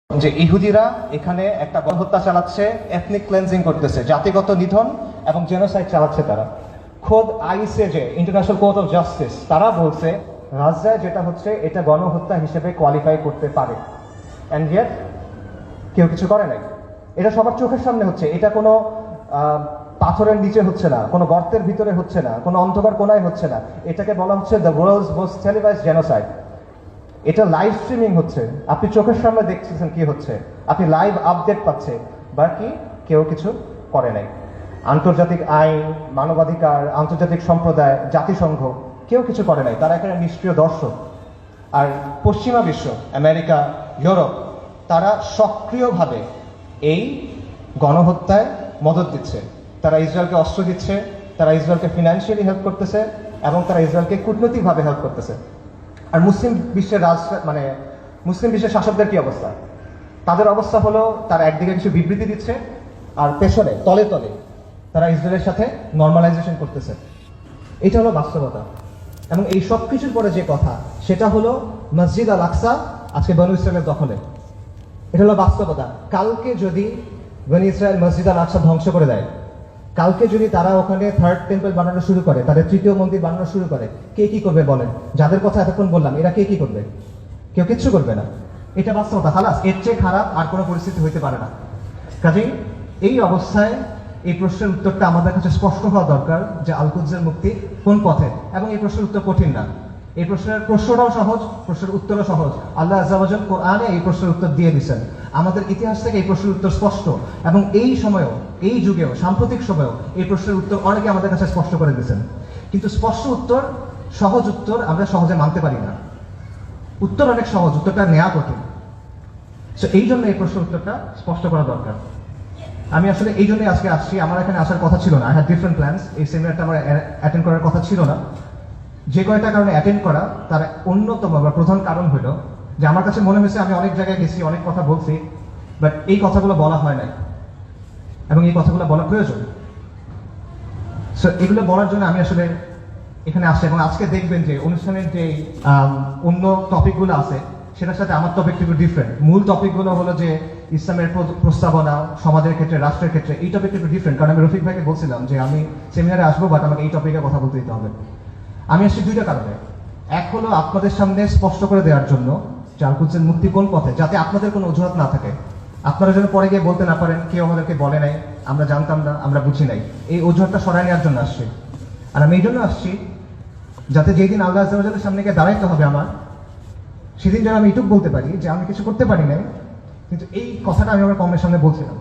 যে ইহুদিরা এখানে একটা গণহত্যা চালাচ্ছে, এথনিক ক্লেন্সিং করতেছে, জাতিগত নিধন এবং জেনোসাইড চালাচ্ছে তারা। খোদ ICJ, international court of justice, তারা বলছে গাজায় যেটা হচ্ছে এটা গণহত্যা হিসেবে কোয়ালিফাই করতে পারে, অ্যান্ড ইয়েট কেউ কিছু করে নাই। এটা সবার চোখের সামনে হচ্ছে, এটা কোনো পাথরের নিচে হচ্ছে না, কোনো গর্তের ভিতরে হচ্ছে না, কোনো অন্ধকার কোনায় হচ্ছে না। এটাকে বলা হচ্ছে the world's most televised genocide. এটা লাইভ স্ট্রিমিং হচ্ছে, আপনি চোখের সামনে দেখতেছেন কি হচ্ছে, আপনি লাইভ আপডেট পাচ্ছেন, বাকি কেউ কিছু করে নাই। আন্তর্জাতিক আইন, মানবাধিকার, আন্তর্জাতিক সম্প্রদায়, জাতিসংঘ কেউ কিছু করে নাই, তারা এখানে নিষ্ক্রিয় দর্শক। আর পশ্চিমা বিশ্ব, আমেরিকা, ইউরোপ, তারা সক্রিয়ভাবে এই গণহত্যায় মদত দিচ্ছে। তারা ইসরায়েলকে অস্ত্র দিচ্ছে, তারা ইসরায়েলকে ফিনান্সিয়ালি হেল্প করতেছে, এবং তারা ইসরায়েলকে কূটনৈতিকভাবে হেল্প করতেছে। আর মুসলিম বিশ্বের মুসলিম বিশ্বের শাসকদের কি অবস্থা? তাদের অবস্থা হলো তারা একদিকে কিছু বিবৃতি দিচ্ছে, আর পেছনে তলে তলে তারা ইসরায়েলের সাথে নর্মালাইজেশন করতেছে। এটা হলো বাস্তবতা। এবং এই সব কিছুর পরে যে কথা, সেটা হলো মসজিদ আল আকসা আজকে বনু ইসরায়েলের দখলে। এটা হলো বাস্তবতা। কালকে যদি বনু ইসরায়েল মসজিদ আল আকসা ধ্বংস করে দেয়, কালকে যদি তারা ওখানে থার্ড টেম্পল বানানো শুরু করে, তাদের তৃতীয় মন্দির বানানো শুরু করে, কে কি করবে বলেন? যাদের কথা এতক্ষণ বললাম, এরা কে কি করবে? কেউ কিচ্ছু করবে না। এটা বাস্তবতা। খালাস, এর চেয়ে খারাপ আর কোনো পরিস্থিতি হইতে পারে না। কাজেই এই অবস্থায় এই প্রশ্নের উত্তরটা আমাদের কাছে স্পষ্ট হওয়া দরকার যে আল কুদসের মুক্তি কোন পথে। এবং এই প্রশ্নের উত্তর কঠিন না, এই প্রশ্নটাও সহজ, প্রশ্নের উত্তরও সহজ। আল্লাহ আযজা ওয়া জাল কোরআনে এই প্রশ্নের উত্তর দিয়ে দিয়েছেন। আমাদের ইতিহাস থেকে এই প্রশ্নের উত্তর স্পষ্ট, এবং এই সময়েও, এই যুগেও, সাম্প্রতিক সময়েও এই প্রশ্নের উত্তর অনেকে আমাদের কাছে স্পষ্ট করে দিয়েছেন। কিন্তু স্পষ্ট উত্তর, সহজ উত্তর আমরা সহজে মানতে পারি না। উত্তর অনেক সহজ, উত্তরটা নেওয়া কঠিন। সো এই জন্য এই প্রশ্নের উত্তরটা স্পষ্ট করা দরকার। আমি আসলে এই জন্যই আজকে আসছি। আমার এখানে আসার কথা ছিল না, আই হ্যাড ডিফারেন্ট প্ল্যান্স। এই সেমিনারটা আমার অ্যাটেন্ড করার কথা ছিল না। যে কয়টা কারণে অ্যাটেন্ড করা, তার অন্যতম বা প্রধান কারণ হলো যে আমার কাছে মনে হয়েছে আমি অনেক জায়গায় গেছি, অনেক কথা বলছি, বাট এই কথাগুলো বলা হয় নাই, এবং এই কথাগুলো বলা প্রয়োজন। সো এগুলো বলার জন্য আমি আসলে এখানে আসছি। এবং আজকে দেখবেন যে অনুষ্ঠানের যে অন্য টপিকগুলো আছে, সেটার সাথে আমার টপিকটা একটু ডিফারেন্ট। মূল টপিকগুলো হলো যে ইসলামের প্রস্তাবনা, সমাজের ক্ষেত্রে, রাষ্ট্রের ক্ষেত্রে। এই টপিকটা একটু ডিফারেন্ট, কারণ আমি রফিক ভাইকে বলছিলাম যে আমি সেমিনারে আসবো, বাট আমাকে এই টপিকে কথা বলতে দিতে হবে। আমি আসছি দুইটা কারণে। এক হলো আপনাদের সামনে স্পষ্ট করে দেওয়ার জন্য যে আল কুদসের মুক্তি কোন পথে, যাতে আপনাদের কোনো অজুহাত না থাকে, আপনারা যেন পরে গিয়ে বলতে না পারেন কেউ আমাদেরকে বলে নাই, আমরা জানতাম না, আমরা বুঝি নাই। এই অজুহাতটা সরাই নেওয়ার জন্য আসছি। আর আমি এই জন্য আসছি যাতে যেই দিন আল্লাহ আযজা ওয়া জালের সামনে গিয়ে দাঁড়াইতে হবে আমার, সেদিন যেন আমি এটুকু বলতে পারি যে আমি কিছু করতে পারি নাই, কিন্তু এই কথাটা আমি আমার কমের সামনে বলছিলাম।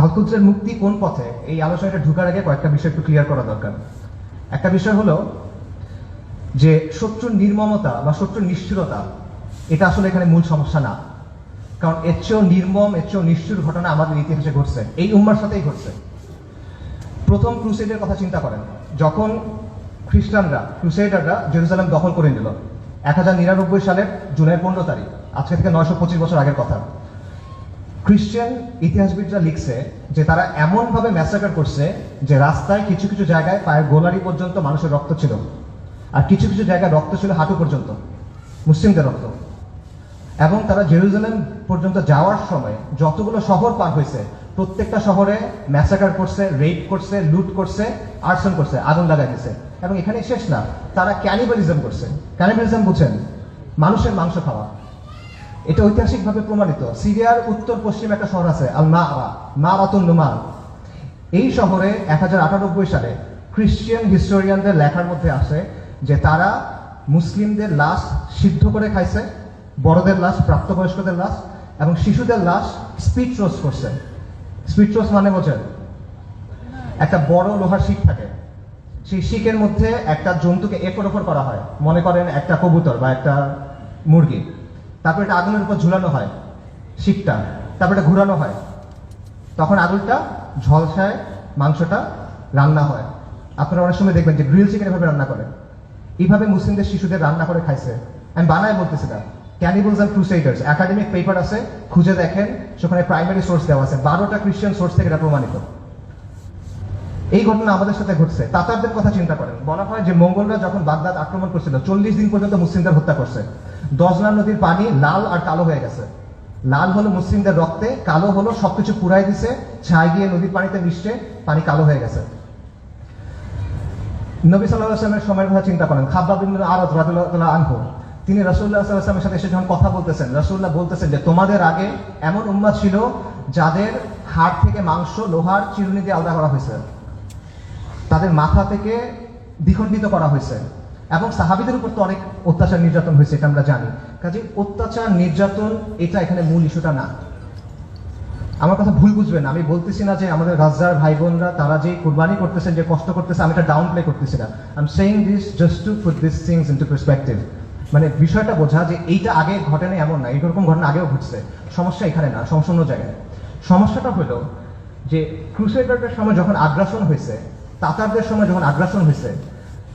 আল কুদসের মুক্তি কোন পথে, এই আলোচনাটা ঢুকার আগে কয়েকটা বিষয় একটু ক্লিয়ার করা দরকার। একটা বিষয় হলো যে শত্রুর নির্মমতা বা শত্রুর নিষ্ঠুরতা, এটা আসলে এখানে মূল সমস্যা না। কারণ এর চেয়েও নির্মম, এর চেয়েও নিষ্ঠুর ঘটনা আমাদের ইতিহাসে ঘটছে, এই উম্মার সাথেই ঘটছে। প্রথম ক্রুসেডের কথা চিন্তা করেন, যখন খ্রিস্টানরা, ক্রুসেডাররা জেরুজালেম দখল করে নিল 1099 সালের জুনের 15 তারিখ, আজকে থেকে 925 বছর আগের কথা। খ্রিস্টান ইতিহাসবিদরা লিখছে যে তারা এমনভাবে ম্যাসাকার করছে যে রাস্তায় কিছু কিছু জায়গায় পায়ের গোলারি পর্যন্ত মানুষের রক্ত ছিল, আর কিছু কিছু জায়গায় রক্ত ছিল হাঁটু পর্যন্ত, মুসলিমদের রক্ত। এবং তারা জেরুজালেম পর্যন্ত যাওয়ার সময় যতগুলো শহর পার হয়েছে, প্রত্যেকটা শহরে ম্যাসাকার করছে, রেপ করছে, লুট করছে, আর্সন করছে, আগুন লাগাই দিয়েছে। এবং এখানে শেষ না, তারা ক্যানিবালিজম করছে। ক্যানিবালিজম বুঝেন? মানুষের মাংস খাওয়া। এটা ঐতিহাসিকভাবে প্রমাণিত। সিরিয়ার উত্তর পশ্চিমে একটা শহর আছে আল মারাতুন নুমান। এই শহরে 1098 সালে খ্রিস্টান হিস্টোরিয়ানদের লেখার মধ্যে আসে যে তারা মুসলিমদের লাশ সিদ্ধ করে খাইছে, বড়দের লাশ, প্রাপ্তবয়স্কদের লাশ, এবং শিশুদের লাশ স্পিড রোস্ট করছে। স্পিড রোস্ট মানে বোঝেন? একটা বড় লোহার শিক থাকে, সেই শিকের মধ্যে একটা জন্তুকে একর ওপর করা হয়, মনে করেন একটা কবুতর বা একটা মুরগি। তারপর এটা আগুনের উপর ঝুলানো হয় শিকটা, তারপর এটা ঘুরানো হয়, তখন আগুনটা ঝলসায় মাংসটা রান্না হয়। আপনারা অনেক সময় দেখবেন যে গ্রিল চিকেন এভাবে রান্না করে। এইভাবে মুসলিমদের শিশুদের রান্না করে খাইছে। আমি বানায় বলতেছি না, ক্যানিবলস অ্যান্ড ক্রুসেডার্স একাডেমিক পেপার আছে, খুঁজে দেখেন, সেখানে প্রাইমারি সোর্স দেওয়া আছে, 12টা খ্রিস্টান সোর্স থেকে এটা প্রমাণিত। এই ঘটনা আমাদের সাথে ঘটছে। তাতারদের কথা চিন্তা করেন, বলা হয় যে মঙ্গলরা যখন বাগদাদ আক্রমণ করছিল 40 দিন পর্যন্ত মুসলিমদের হত্যা করছে। দজলা নদীর পানি লাল আর কালো হয়ে গেছে। লাল হলো মুসলিমদের রক্তে, কালো হলো সবকিছু পুরাই দিছে, ছাই গিয়ে নদীর পানিতে মিশছে, পানি কালো হয়ে গেছে। নবী সাল্লাল্লাহু আলাইহি ওয়াসাল্লামের সময়ের কথা চিন্তা করেন, খাব্বাব ইবনে আরাদ রাদিয়াল্লাহু তাআলা আনহু, তিনি রাসূলুল্লাহ সাল্লাল্লাহু আলাইহি ওয়াসাল্লামের সাথে এসে যখন কথা বলতেছেন, রাসূলুল্লাহ বলতেছেন যে তোমাদের আগে এমন উম্মাত ছিল যাদের হাড় থেকে মাংস লোহার চিরুনি দিয়ে আলাদা করা হয়েছে, তাদের মাথা থেকে দ্বিখণ্ডিত করা হয়েছে, এবং সাহাবীদের উপর তো অনেক অত্যাচার নির্যাতন হয়েছে, এটা আমরা জানি। কাজে অত্যাচার নির্যাতন এটা এখানে মূল ইস্যুটা না। আমার কথা ভুল বুঝবেন না, আমি বলতেছি না যে আমাদের গাজ্জার ভাই বোনরা তারা যে কুরবানি করতেছেন, যে কষ্ট করতেছে, আমি এটা ডাউন প্লে করতেছি না। I am saying this just to put this things into perspective. মানে বিষয়টা বোঝা যে এইটা আগে ঘটে না এমন না, এইরকম ঘটনা আগেও ঘটছে। সমস্যা এখানে না, সমস্যা অন্য জায়গায়। সমস্যাটা হলো যে ক্রুসেডারদের সময় যখন আগ্রাসন হয়েছে, তাতারদের সময় যখন আগ্রাসন হয়েছে,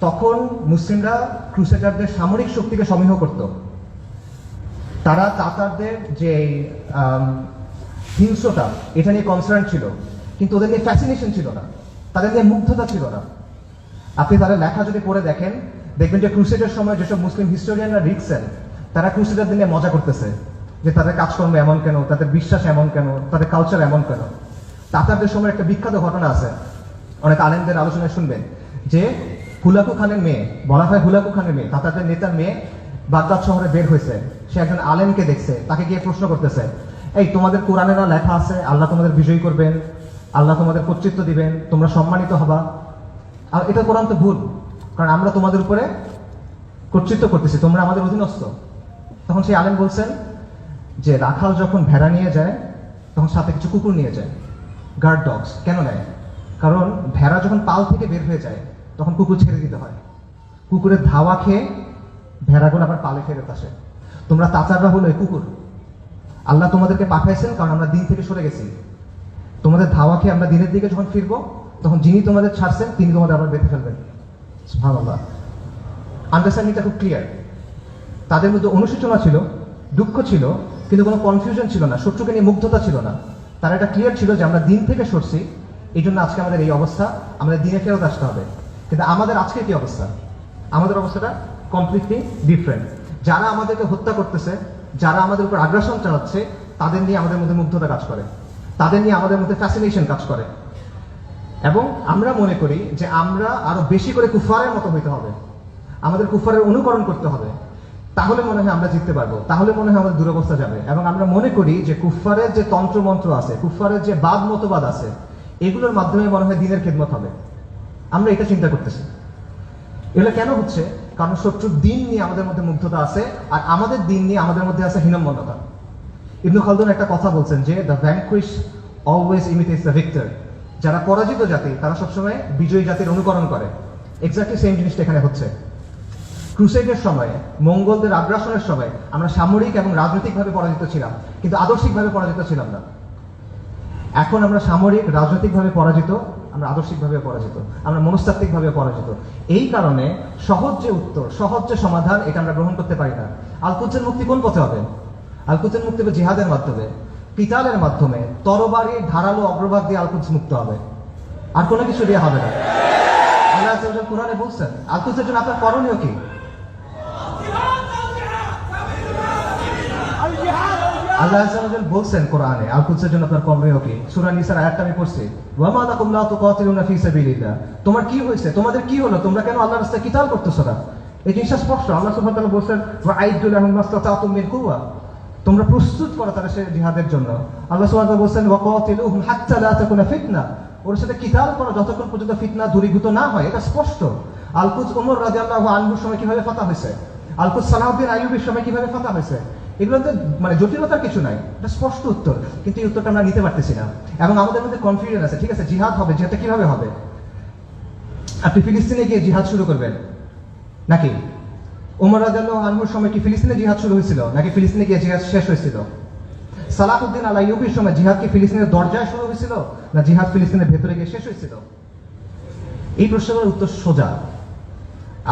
তখন মুসলিমরা ক্রুসেডারদের সামরিক শক্তিকে সমীহ করত। তারা তাতারদের যে হিংস্রতা এটা নিয়ে কনসার্ন ছিল, কিন্তু ওদের নিয়ে ফ্যাসিনেশন ছিল না, তাদের নিয়ে মুগ্ধতা ছিল না। আপনি তাদের লেখা যদি পড়ে দেখেন, দেখবেন যে ক্রুসেডের সময় যেসব মুসলিম হিস্টোরিয়ানরা লিখছেন, তারা ক্রুসেডারদের নিয়ে মজা করতেছে যে তাদের কাজকর্ম এমন কেন, তাদের বিশ্বাস এমন কেন, তাদের কালচার এমন কেন। তাতারদের সময় একটা বিখ্যাত ঘটনা আছে, অনেক আলেমদের আলোচনায় শুনবেন, যে হুলাকু খানের মেয়ে, বলা হয় হুলাকু খানের মেয়ে, তাতারদের নেতার মেয়ে বাগদাদ শহরে বের হয়েছে। সে একজন আলেমকে দেখছে, তাকে গিয়ে প্রশ্ন করতেছে, এই তোমাদের কোরআনে না লেখা আছে আল্লাহ তোমাদের বিজয়ী করবেন, আল্লাহ তোমাদের কর্তৃত্ব দিবেন, তোমরা সম্মানিত হবা? আর এটা কোরআন তো ভুল, কারণ আমরা তোমাদের উপরে কর্তৃত্ব করতেছি, তোমরা আমাদের অধীনস্থ। তখন সেই আলেম বলছেন যে রাখাল যখন ভেড়া নিয়ে যায় তখন সাথে কিছু কুকুর নিয়ে যায়, গার্ড ডগস। কেন নেয়? কারণ ভেড়া যখন পাল থেকে বের হয়ে যায় তখন কুকুর ছেড়ে দিতে হয়, কুকুরের ধাওয়া খেয়ে ভেড়াগুলো আবার পালে ফেরত আসে। তোমরা তাতাররা হলো এই কুকুর। আল্লাহ তোমাদেরকে পাঠাইছেন কারণ আমরা দিন থেকে সরে গেছি। তোমাদের ধাওয়া খেয়ে আমরা দিনের দিকে যখন ফিরবো, তখন যিনি তোমাদের ছাড়ছেন তিনি তোমাদের আবার বেঁধে ফেলবেন। সুবহানাল্লাহ। আন্ডারস্ট্যান্ডিংটা খুব ক্লিয়ার। তাদের মধ্যে অনুশোচনা ছিল, দুঃখ ছিল, কিন্তু কোনো কনফিউশন ছিল না, শত্রুকে নিয়ে মুগ্ধতা ছিল না। তারা এটা ক্লিয়ার ছিল যে আমরা দিন থেকে সরছি, এই জন্য আজকে আমাদের এই অবস্থা, আমাদের দিনে ফেরত আসতে হবে। কিন্তু আমাদের আজকে কি অবস্থা? আমাদের অবস্থাটা কমপ্লিটলি ডিফারেন্ট। যারা আমাদেরকে হত্যা করতেছে, যারা আমাদের উপর আগ্রাসন চালাচ্ছে, তাদের নিয়ে আমাদের মধ্যে মুগ্ধতা কাজ করে, তাদের নিয়ে আমাদের মধ্যে ফ্যাসিনেশন কাজ করে, এবং আমরা মনে করি যে আমরা আরো বেশি করে কুফারের মতো হইতে হবে, আমাদের কুফারের অনুকরণ করতে হবে, তাহলে মনে হয় আমরা জিততে পারবো, তাহলে মনে হয় আমাদের দুরবস্থা যাবে। এবং আমরা মনে করি যে কুফারের যে তন্ত্রমন্ত্র আছে, কুফারের যে বাদ মতবাদ আছে, এগুলোর মাধ্যমে মনে হয় দিনের খেদমত হবে। আমরা এটা চিন্তা করতেছি। এগুলো কেন হচ্ছে? কারণ শত্রুর দিন নিয়ে আমাদের মধ্যে মুগ্ধতা আছে, আর আমাদের দিন নিয়ে আমাদের মধ্যে আছে হীনম্মন্যতা। ইবনে খালদুন একটা কথা বলছেন যে the vanquish always imitates the victor. যারা পরাজিত জাতি তারা সবসময় বিজয়ী জাতির অনুকরণ করে। এক্স্যাক্টলি সেম জিনিসটা এখানে হচ্ছে। ক্রুসেডের সময়, মঙ্গলদের আগ্রাসনের সময় আমরা সামরিক এবং রাজনৈতিকভাবে পরাজিত ছিলাম, কিন্তু আদর্শিকভাবে পরাজিত ছিলাম না। এখন আমরা সামরিক রাজনৈতিকভাবে পরাজিত, আমরা আদর্শিকভাবে পরাজিত, আমরা মনস্তাত্ত্বিকভাবে পরাজিত। এই কারণে সহজ যে উত্তর, সহজ যে সমাধান, এটা আমরা গ্রহণ করতে পারি না। আল কুদসের মুক্তি কোন পথে হবে? আল কুদসের মুক্তি হবে জিহাদের মাধ্যমে, কিতালের মাধ্যমে, তরবারি ধারালো অগ্রভাগ দিয়ে আল কুদস মুক্ত হবে, আর কোনো কিছু দিয়ে হবে না। আল্লাহ কোরআনে বলছেন আল কুদসের জন্য আপনার করণীয় কি? আল্লাহ বলছেন কোরআনে আল কুদসের জন্য আপনার করণীয় কি? সূরা নিসার আয়াতটা আমি পড়ছি, ওয়া মা লাকুম লা তুকাতিলুনা ফি সাবিলিল্লাহ। তোমার কি হয়েছে? তোমাদের কি হলো? তোমরা কেন আল্লাহর রাস্তায় কিতাল করতেছো না? এই জিনিসটা স্পষ্ট। আল্লাহ সুবহানাহু ওয়া তাআলা বলেন ওয়া আইদু লাহুম মাসতাতাতুম মিন কুওয়া, তোমরা প্রস্তুত করো তাদের সাথে জিহাদের জন্য। আল্লাহ সুবহানাহু ওয়া তাআলা বলেন ওয়া কাতিলুহুম হাত্তা লা তাকুনা ফিতনা, ওর সাথে কিতাল করো যতক্ষণ পর্যন্ত ফিতনা দূরীভূত না হয়। এটা স্পষ্ট। আল কুদস ওমর রাদিয়াল্লাহু আনহুর সময় কিভাবে ফাতা হয়েছে, আল কুদস সালাউদ্দিন আইয়ুবীর সময় কিভাবে ফাতা হয়েছে, এগুলোতে মানে জটিলতার কিছু নাই, এটা স্পষ্ট উত্তর। কিন্তু এই উত্তরটা আমরা নিতে পারতেছি না, এবং আমাদের মধ্যে কনফিউশন আছে। ঠিক আছে, জিহাদ হবে, জিহাদটা কিভাবে হবে? আপনি ফিলিস্তিনে গিয়ে জিহাদ শুরু করবেন নাকি? ওমর রাদিয়াল্লাহু আনহুর সময় কি ফিলিস্তিনে জিহাদ শুরু হয়েছিল, নাকি ফিলিস্তিনে গিয়ে জিহাদ শেষ হয়েছিল? সালাউদ্দিন আল আইয়ুবীর সময় জিহাদ কি ফিলিস্তিনের দরজায় শুরু হয়েছিল, না জিহাদ ফিলিস্তিনের ভেতরে গিয়ে শেষ হয়েছিল? এই প্রশ্নের উত্তর সোজা।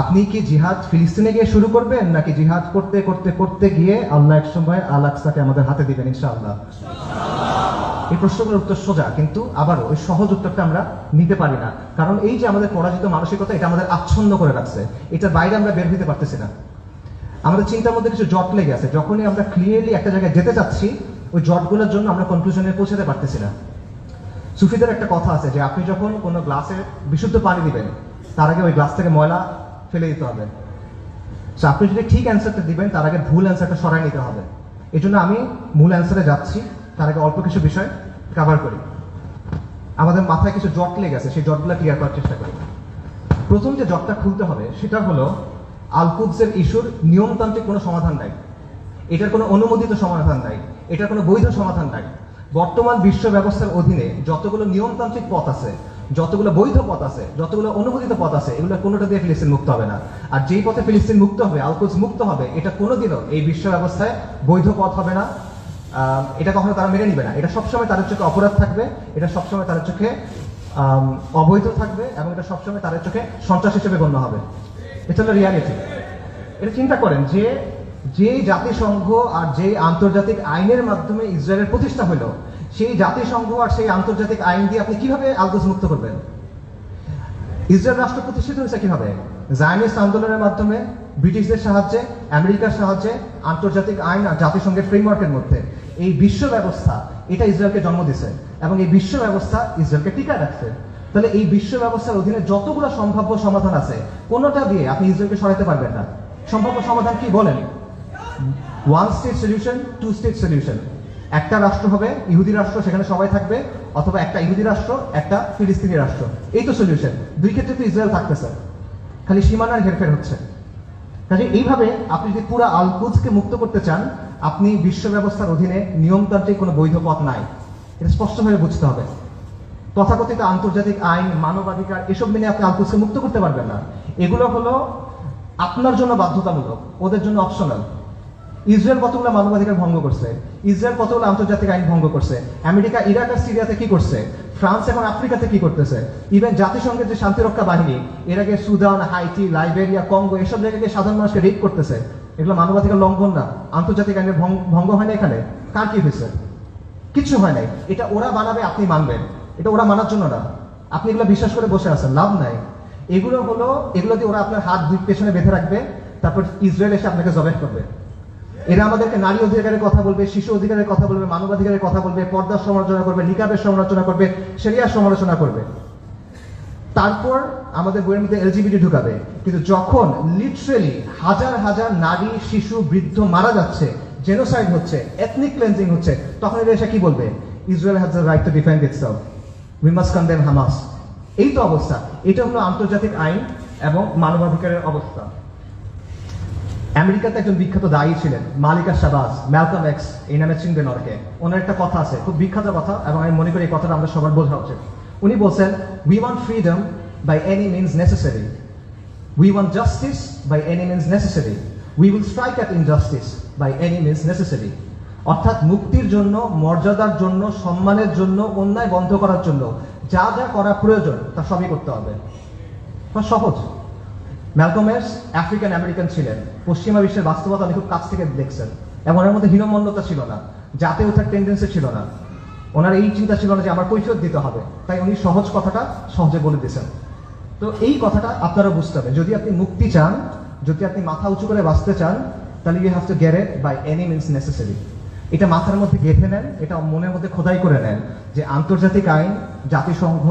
আপনি কি জিহাদ ফিলিস্তিনে গিয়ে শুরু করবেন, নাকি জিহাদ করতে করতে করতে গিয়ে আল্লাহ এক সময় আল আকসাকে আমাদের হাতে দিবেন ইনশাআল্লাহ? এই প্রশ্নগুলোর উত্তর সোজা, কিন্তু আবারও ওই সহজ উত্তরটা আমরা নিতে পারি না, কারণ এই যে আমাদের পরাজিত মানসিকতা, এটা আমাদের আচ্ছন্ন করে রাখছে, এটার বাইরে আমরা বের হতে পারতেছি না। আমাদের চিন্তার মধ্যে কিছু জট লেগে আছে, যখনই আমরা ক্লিয়ারলি একটা জায়গায় যেতে চাচ্ছি, ওই জটগুলোর জন্য আমরা কনক্লুশনে পৌঁছাতে পারতেছি না। সুফিদের একটা কথা আছে যে আপনি যখন কোনো গ্লাসে বিশুদ্ধ পানি দিবেন, তার আগে ওই গ্লাস থেকে ময়লা ফেলে দিতে হবে। সো আপনি যদি ঠিক অ্যান্সারটা দিবেন, তার আগে ভুল অ্যান্সারটা সরাই নিতে হবে। এই জন্য আমি মূল অ্যান্সারে যাচ্ছি, তার আগে অল্প কিছু বিষয় কভার করি। আমাদের মাথায় কিছু জট লেগে আছে, সেই জটগুলো ক্লিয়ার করার চেষ্টা করি। প্রথম যে জটটা খুলতে হবে সেটা হলো, আল কুদসের ইস্যুর নিয়মতান্ত্রিক কোনো সমাধান নাই, এটার কোনো অনুমোদিত সমাধান নাই, এটার কোনো বৈধ সমাধান নাই। বর্তমান বিশ্ব ব্যবস্থার অধীনে যতগুলো নিয়মতান্ত্রিক পথ আছে, যতগুলো বৈধ পথ আছে, যতগুলো অনুমোদিত পথ আছে, এগুলো কোনোটা দিয়ে ফিলিস্তিন মুক্ত হবে না। আর যেই পথে ফিলিস্তিন মুক্ত হবে, আল কুদস মুক্ত হবে, এটা কোনোদিনও এই বিশ্ব ব্যবস্থায় বৈধ পথ হবে না। এটা কখনো তারা মেনে নিবে না। এটা সবসময় তাদের চোখে অপরাধ থাকবে, এটা সবসময় তাদের চোখে অবৈধ থাকবে, এবং এটা সবসময় তাদের চোখে সন্ত্রাস হিসেবে গণ্য হবে। এটা হলো রিয়ালিটি। এটা চিন্তা করেন যে যে জাতিসংঘ আর যে আন্তর্জাতিক আইনের মাধ্যমে ইসরায়েলের প্রতিষ্ঠা হলো, সেই জাতিসংঘ আর সেই আন্তর্জাতিক আইন দিয়ে আপনি কিভাবে আল কুদস মুক্ত করবেন? ইসরায়েল রাষ্ট্র প্রতিষ্ঠিত হয়েছে কিভাবে? জায়নিস্ট আন্দোলনের মাধ্যমে, ব্রিটিশদের সাহায্যে, আমেরিকার সাহায্যে, আন্তর্জাতিক আইন আর জাতিসংঘের ফ্রেমওয়ার্কের মধ্যে। এই বিশ্ব ব্যবস্থা এটা ইসরায়েলকে জন্ম দিছে, এবং এই বিশ্ব ব্যবস্থা ইসরায়েলকে টিকায় রাখছে। তাহলে এই বিশ্ব ব্যবস্থার অধীনে যতগুলো সম্ভাব্য সমাধান আছে, কোনোটা দিয়ে আপনি ইসরায়েলকে সরাতে পারবেন না। সম্ভাব্য সমাধান কি বলেন? One state solution, two state solution. একটা রাষ্ট্র হবে, ইহুদি রাষ্ট্র, সেখানে সবাই থাকবে, অথবা একটা ইহুদি রাষ্ট্র, একটা ফিলিস্তিনি রাষ্ট্র। এই তো সলিউশন। দুই ক্ষেত্রে তো ইসরায়েল থাকতেছে, খালি সীমানার হেরফের হচ্ছে। কাজে এইভাবে আপনি যদি পুরো আল কুদসকে মুক্ত করতে চান, আপনি বিশ্ব ব্যবস্থার অধীনে নিয়মতান্ত্রিক কোনো বৈধ পথ নাই, এটা স্পষ্টভাবে বুঝতে হবে। তথাকথিত আন্তর্জাতিক আইন, মানবাধিকার, এসব মেনে আপনি আল কুদসকে মুক্ত করতে পারবেন না। এগুলো হলো আপনার জন্য বাধ্যতামূলক, ওদের জন্য অপশনাল। ইসরায়েল কতগুলো মানবাধিকার ভঙ্গ করছে, ইসরায়েল কতগুলো আন্তর্জাতিক আইন ভঙ্গ করছে, আমেরিকা ইরাক আর সিরিয়াতে কি করছে, ফ্রান্স এখন আফ্রিকাতে কি করতেছে, ইভেন জাতিসংঘের যে শান্তিরক্ষা বাহিনী এর আগে সুদান, হাইটি, লাইবেরিয়া, কঙ্গো, এসব জায়গায় সাধারণ মানুষকে রেপ করতেছে। এগুলো মানবাধিকার লঙ্ঘন না? আন্তর্জাতিক আইনের ভঙ্গ হয় না এখানে? কার কি হয়েছে? কিছু হয় নাই। এটা ওরা বানাবে, আপনি মানবেন, এটা ওরা মানার জন্য না। আপনি এগুলো বিশ্বাস করে বসে আছেন, লাভ নাই। এগুলো দিয়ে ওরা আপনার হাত দুই পেছনে বেঁধে রাখবে, তারপর ইসরায়েল এসে আপনাকে জবাই করবে। এরা আমাদেরকে নারী অধিকারের কথা বলবে, শিশু অধিকারের কথা বলবে, মানবাধিকারের কথা বলবে, পর্দার সমালোচনা করবে, নিকাবের সমালোচনা করবে, শরিয়ার সমালোচনা করবে। তারপর আমাদের বইয়ের মধ্যে এলজিবিটি ঢুকাবে। কিন্তু যখন লিটারেলি হাজার হাজার নারী, শিশু, বৃদ্ধ মারা যাচ্ছে, জেনোসাইড হচ্ছে, এথনিক ক্লেন্সিং হচ্ছে, তখন এরা এসে কি বলবে? Israel has the right to defend itself, we must condemn Hamas. এই তো অবস্থা। এটা হলো আন্তর্জাতিক আইন এবং মানবাধিকারের অবস্থা। আমেরিকাতে একজন বিখ্যাত দায়ী ছিলেন, মালিকা শাবাজ, ম্যালকম এক্স, এই নামে চিনবেন ওনাকে। ওনার একটা কথা আছে, খুব বিখ্যাত কথা, এবং আমি মনে করি এই কথাটা আমরা সবার বোঝা উচিত। উনি বলছেন, we want freedom by any means necessary, we want justice by any means necessary, we will strike at injustice by any means necessary. অর্থাৎ মুক্তির জন্য, মর্যাদার জন্য, সম্মানের জন্য, অন্যায় বন্ধ করার জন্য যা যা করা প্রয়োজন তা সবই করতে হবে। সহজ। ম্যালকম এক্স আফ্রিকান আমেরিকান ছিলেন, পশ্চিমা বিশ্বের বাস্তবতা উনি খুব কাছ থেকে দেখছেন, এবং ওনার মধ্যে হীনমন্যতা ছিল না, জাতে ওঠার টেন্ডেন্সি ছিল না, ওনার এই চিন্তা ছিল না যে আমার কৈফিয়ত দিতে হবে। তাই উনি সহজ কথাটা সহজে বলে দিয়েছেন। তো এই কথাটা আপনারা বুঝতে হবে। যদি আপনি মুক্তি চান, যদি আপনি মাথা উঁচু করে বাঁচতে চান, তাহলে you have to get it by any means necessary. এটা মাথার মধ্যে গেঁথে নেন, এটা মনের মধ্যে খোদাই করে নেন যে আন্তর্জাতিক আইন, জাতিসংঘ,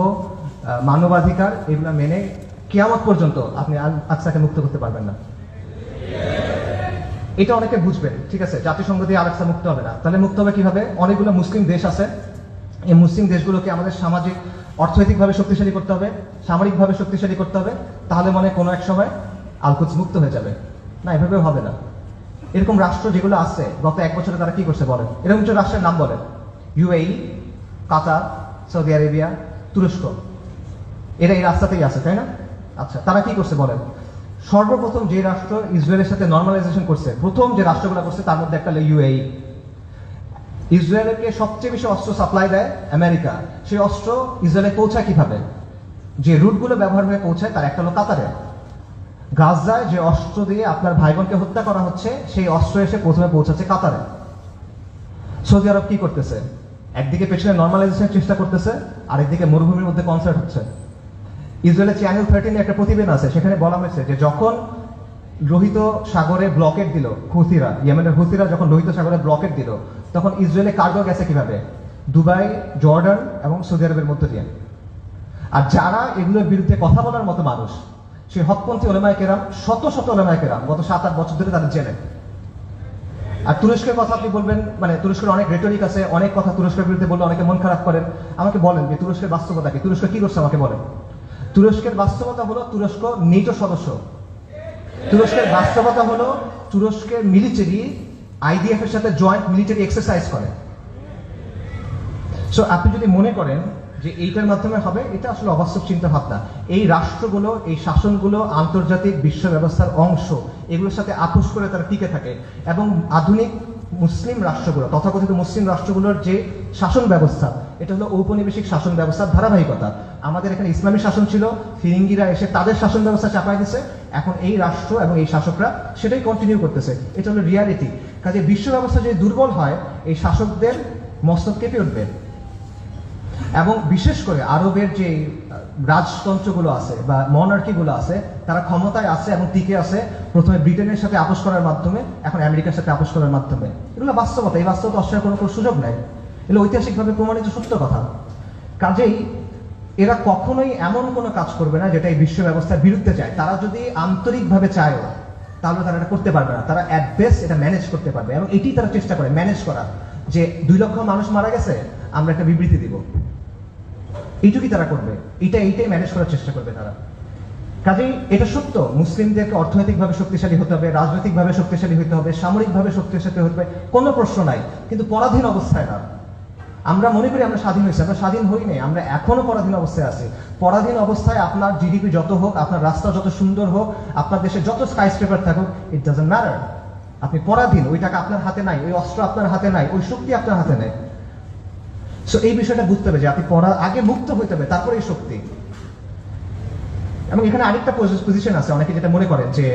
মানবাধিকার, এগুলো মেনে কিয়ামত পর্যন্ত আপনি আল আকসাকে মুক্ত করতে পারবেন না। এটা অনেকে বুঝবেন, ঠিক আছে, জাতিসংঘ দিয়ে আল আকসা মুক্ত হবে না। তাহলে মুক্ত হবে কিভাবে? অনেকগুলো মুসলিম দেশ আছে, এই মুসলিম দেশগুলোকে আমাদের সামাজিক, অর্থনৈতিকভাবে শক্তিশালী করতে হবে, সামরিকভাবে শক্তিশালী করতে হবে, তাহলে মনে কোনো এক সময় আল কুদস মুক্ত হয়ে যাবে। না, এভাবেও হবে না। এরকম রাষ্ট্র যেগুলো আছে, গত এক বছরে তারা কি করছে বলেন? এরকম কিছু রাষ্ট্রের নাম বলেন। ইউএই, কাতার, সৌদি আরেবিয়া, তুরস্ক, এরা এই রাস্তাতেই আছে, তাই না? আচ্ছা, তারা কি করছে বলেন? সর্বপ্রথম যে রাষ্ট্র ইসরায়েলের সাথে নর্মালাইজেশন করছে, প্রথম যে রাষ্ট্রগুলো করছে, তার মধ্যে একটা হলো ইউএই। ইসরায়েলকে সবচেয়ে বেশি অস্ত্র সাপ্লাই দেয় আমেরিকা। সেই অস্ত্র ইসরায়েলে পৌঁছায় কিভাবে? যে রুটগুলো ব্যবহার হয়ে পৌঁছায়, তার একটা হলো কাতারে। গাজায় যে অস্ত্র দিয়ে আপনার ভাই বোনকে হত্যা করা হচ্ছে, সেই অস্ত্র এসে প্রথমে পৌঁছাচ্ছে কাতারে। সৌদি আরব কি করতেছে? একদিকে পেছনে নর্মালাইজেশনের চেষ্টা করতেছে, আরেকদিকে মরুভূমির মধ্যে কনসার্ট হচ্ছে। ইসরায়েলের চ্যানেল 13 একটা প্রতিবেদন আছে, সেখানে বলা হয়েছে যে যখন লোহিত সাগরে ব্লকেট দিল হুথিরা, ইয়েমেনের হুথিরা যখন লোহিত সাগরে ব্লকেট দিল, তখন ইসরায়েলে কার্গো গেছে কিভাবে? দুবাই, জর্ডান এবং সৌদি আরবের মধ্য দিয়ে। আর যারা এগুলোর বিরুদ্ধে কথা বলার মতো মানুষ, সেই হকপন্থী ওলেমায়ে কেরাম, শত শত ওলেমায়ে কেরাম গত 7-8 বছর ধরে তাদের জেলে। আর তুরস্কের কথা আপনি বলবেন, মানে তুরস্কের অনেক রেটরিক আছে, অনেক কথা তুরস্কের বিরুদ্ধে বললে অনেকে মন খারাপ করেন। আমাকে বলেন যে তুরস্কের বাস্তবতা কি, তুরস্ক কি করছে আমাকে বলেন। তুরস্কের বাস্তবতা হলো তুরস্ক নেটো সদস্য। তুরস্কের বাস্তবতা হলো তুরস্কের মিলিটারি আইডিএফ এর সাথে জয়েন্ট মিলিটারি এক্সারসাইজ করে। সো আপনি যদি মনে করেন যে এইটার মাধ্যমে হবে, এটা আসলে অবাস্তব চিন্তা ভাবনা। এই রাষ্ট্রগুলো, এই শাসনগুলো আন্তর্জাতিক বিশ্ব ব্যবস্থার অংশ, এগুলোর সাথে আপোষ করে তারা টিকে থাকে। এবং আধুনিক মুসলিম রাষ্ট্রগুলো, তথাকথিত মুসলিম রাষ্ট্রগুলোর যে শাসন ব্যবস্থা, এটা হলো ঔপনিবেশিক শাসন ব্যবস্থার ধারাবাহিকতা। আমাদের এখানে ইসলামী শাসন ছিল, ফিরিঙ্গিরা এসে তাদের শাসন ব্যবস্থা চাপাই দিছে, এখন এই রাষ্ট্র এবং এই শাসকরা সেটাই কন্টিনিউ করতেছে। এটা হলো রিয়ালিটি। কাজে বিশ্ব ব্যবস্থা যদি দুর্বল হয়, এই শাসকদের মস্তক কেঁপে উঠবে। এবং বিশেষ করে আরবের যে রাজতন্ত্রগুলো আছে বা মনার্কিগুলো আছে, তারা ক্ষমতায় আছে এবং টিকে আছে প্রথমে ব্রিটেনের সাথে আপোষ করার মাধ্যমে, এখন আমেরিকার সাথে আপোষ করার মাধ্যমে। এগুলো বাস্তবতা, এই বাস্তবতা অস্বীকার কোনো সুযোগ নেই, এগুলো ঐতিহাসিকভাবে প্রমাণিত সত্য কথা। কাজেই এরা কখনোই এমন কোনো কাজ করবে না যেটা এই বিশ্ব ব্যবস্থার বিরুদ্ধে যায়। তারা যদি আন্তরিকভাবে চায়ও, তাহলে তারা এটা করতে পারবে না। তারা অ্যাট বেস্ট এটা ম্যানেজ করতে পারবে, এবং এটি তারা চেষ্টা করে ম্যানেজ করা, যে 2 লক্ষ মানুষ মারা গেছে, আমরা একটা বিবৃতি দিব, এইটুকুই তারা করবে। এইটাই ম্যানেজ করার চেষ্টা করবে তারা। কাজেই এটা সত্য, মুসলিমদেরকে অর্থনৈতিকভাবে শক্তিশালী হতে হবে, রাজনৈতিকভাবে শক্তিশালী হতে হবে, সামরিকভাবে শক্তিশালী হতে হবে, কোনো প্রশ্ন নাই, কিন্তু পরাধীন অবস্থায় না। আমরা মনে করি আমরা স্বাধীন হয়েছি, আমরা স্বাধীন হই নাই, আমরা এখনো পরাধীন অবস্থায় আছি। পরাধীন অবস্থায় আপনার জিডিপি যত হোক, আপনার রাস্তা যত সুন্দর হোক, আপনার দেশে যত স্কাইস্ক্রেপার থাকুক, ইট ডাজন্ট ম্যাটার। আপনি পরাধীন, ওই টাকা আপনার হাতে নাই, ওই অস্ত্র আপনার হাতে নাই, ওই শক্তি আপনার হাতে নেই। সো এই বিষয়টা বুঝতে হবে যে আপনি আগে মুক্ত হইতে হবে, তারপরে এই শক্তি। এবং এখানে আরেকটা পজিশন আছে, অনেকে যেটা মনে করেন যে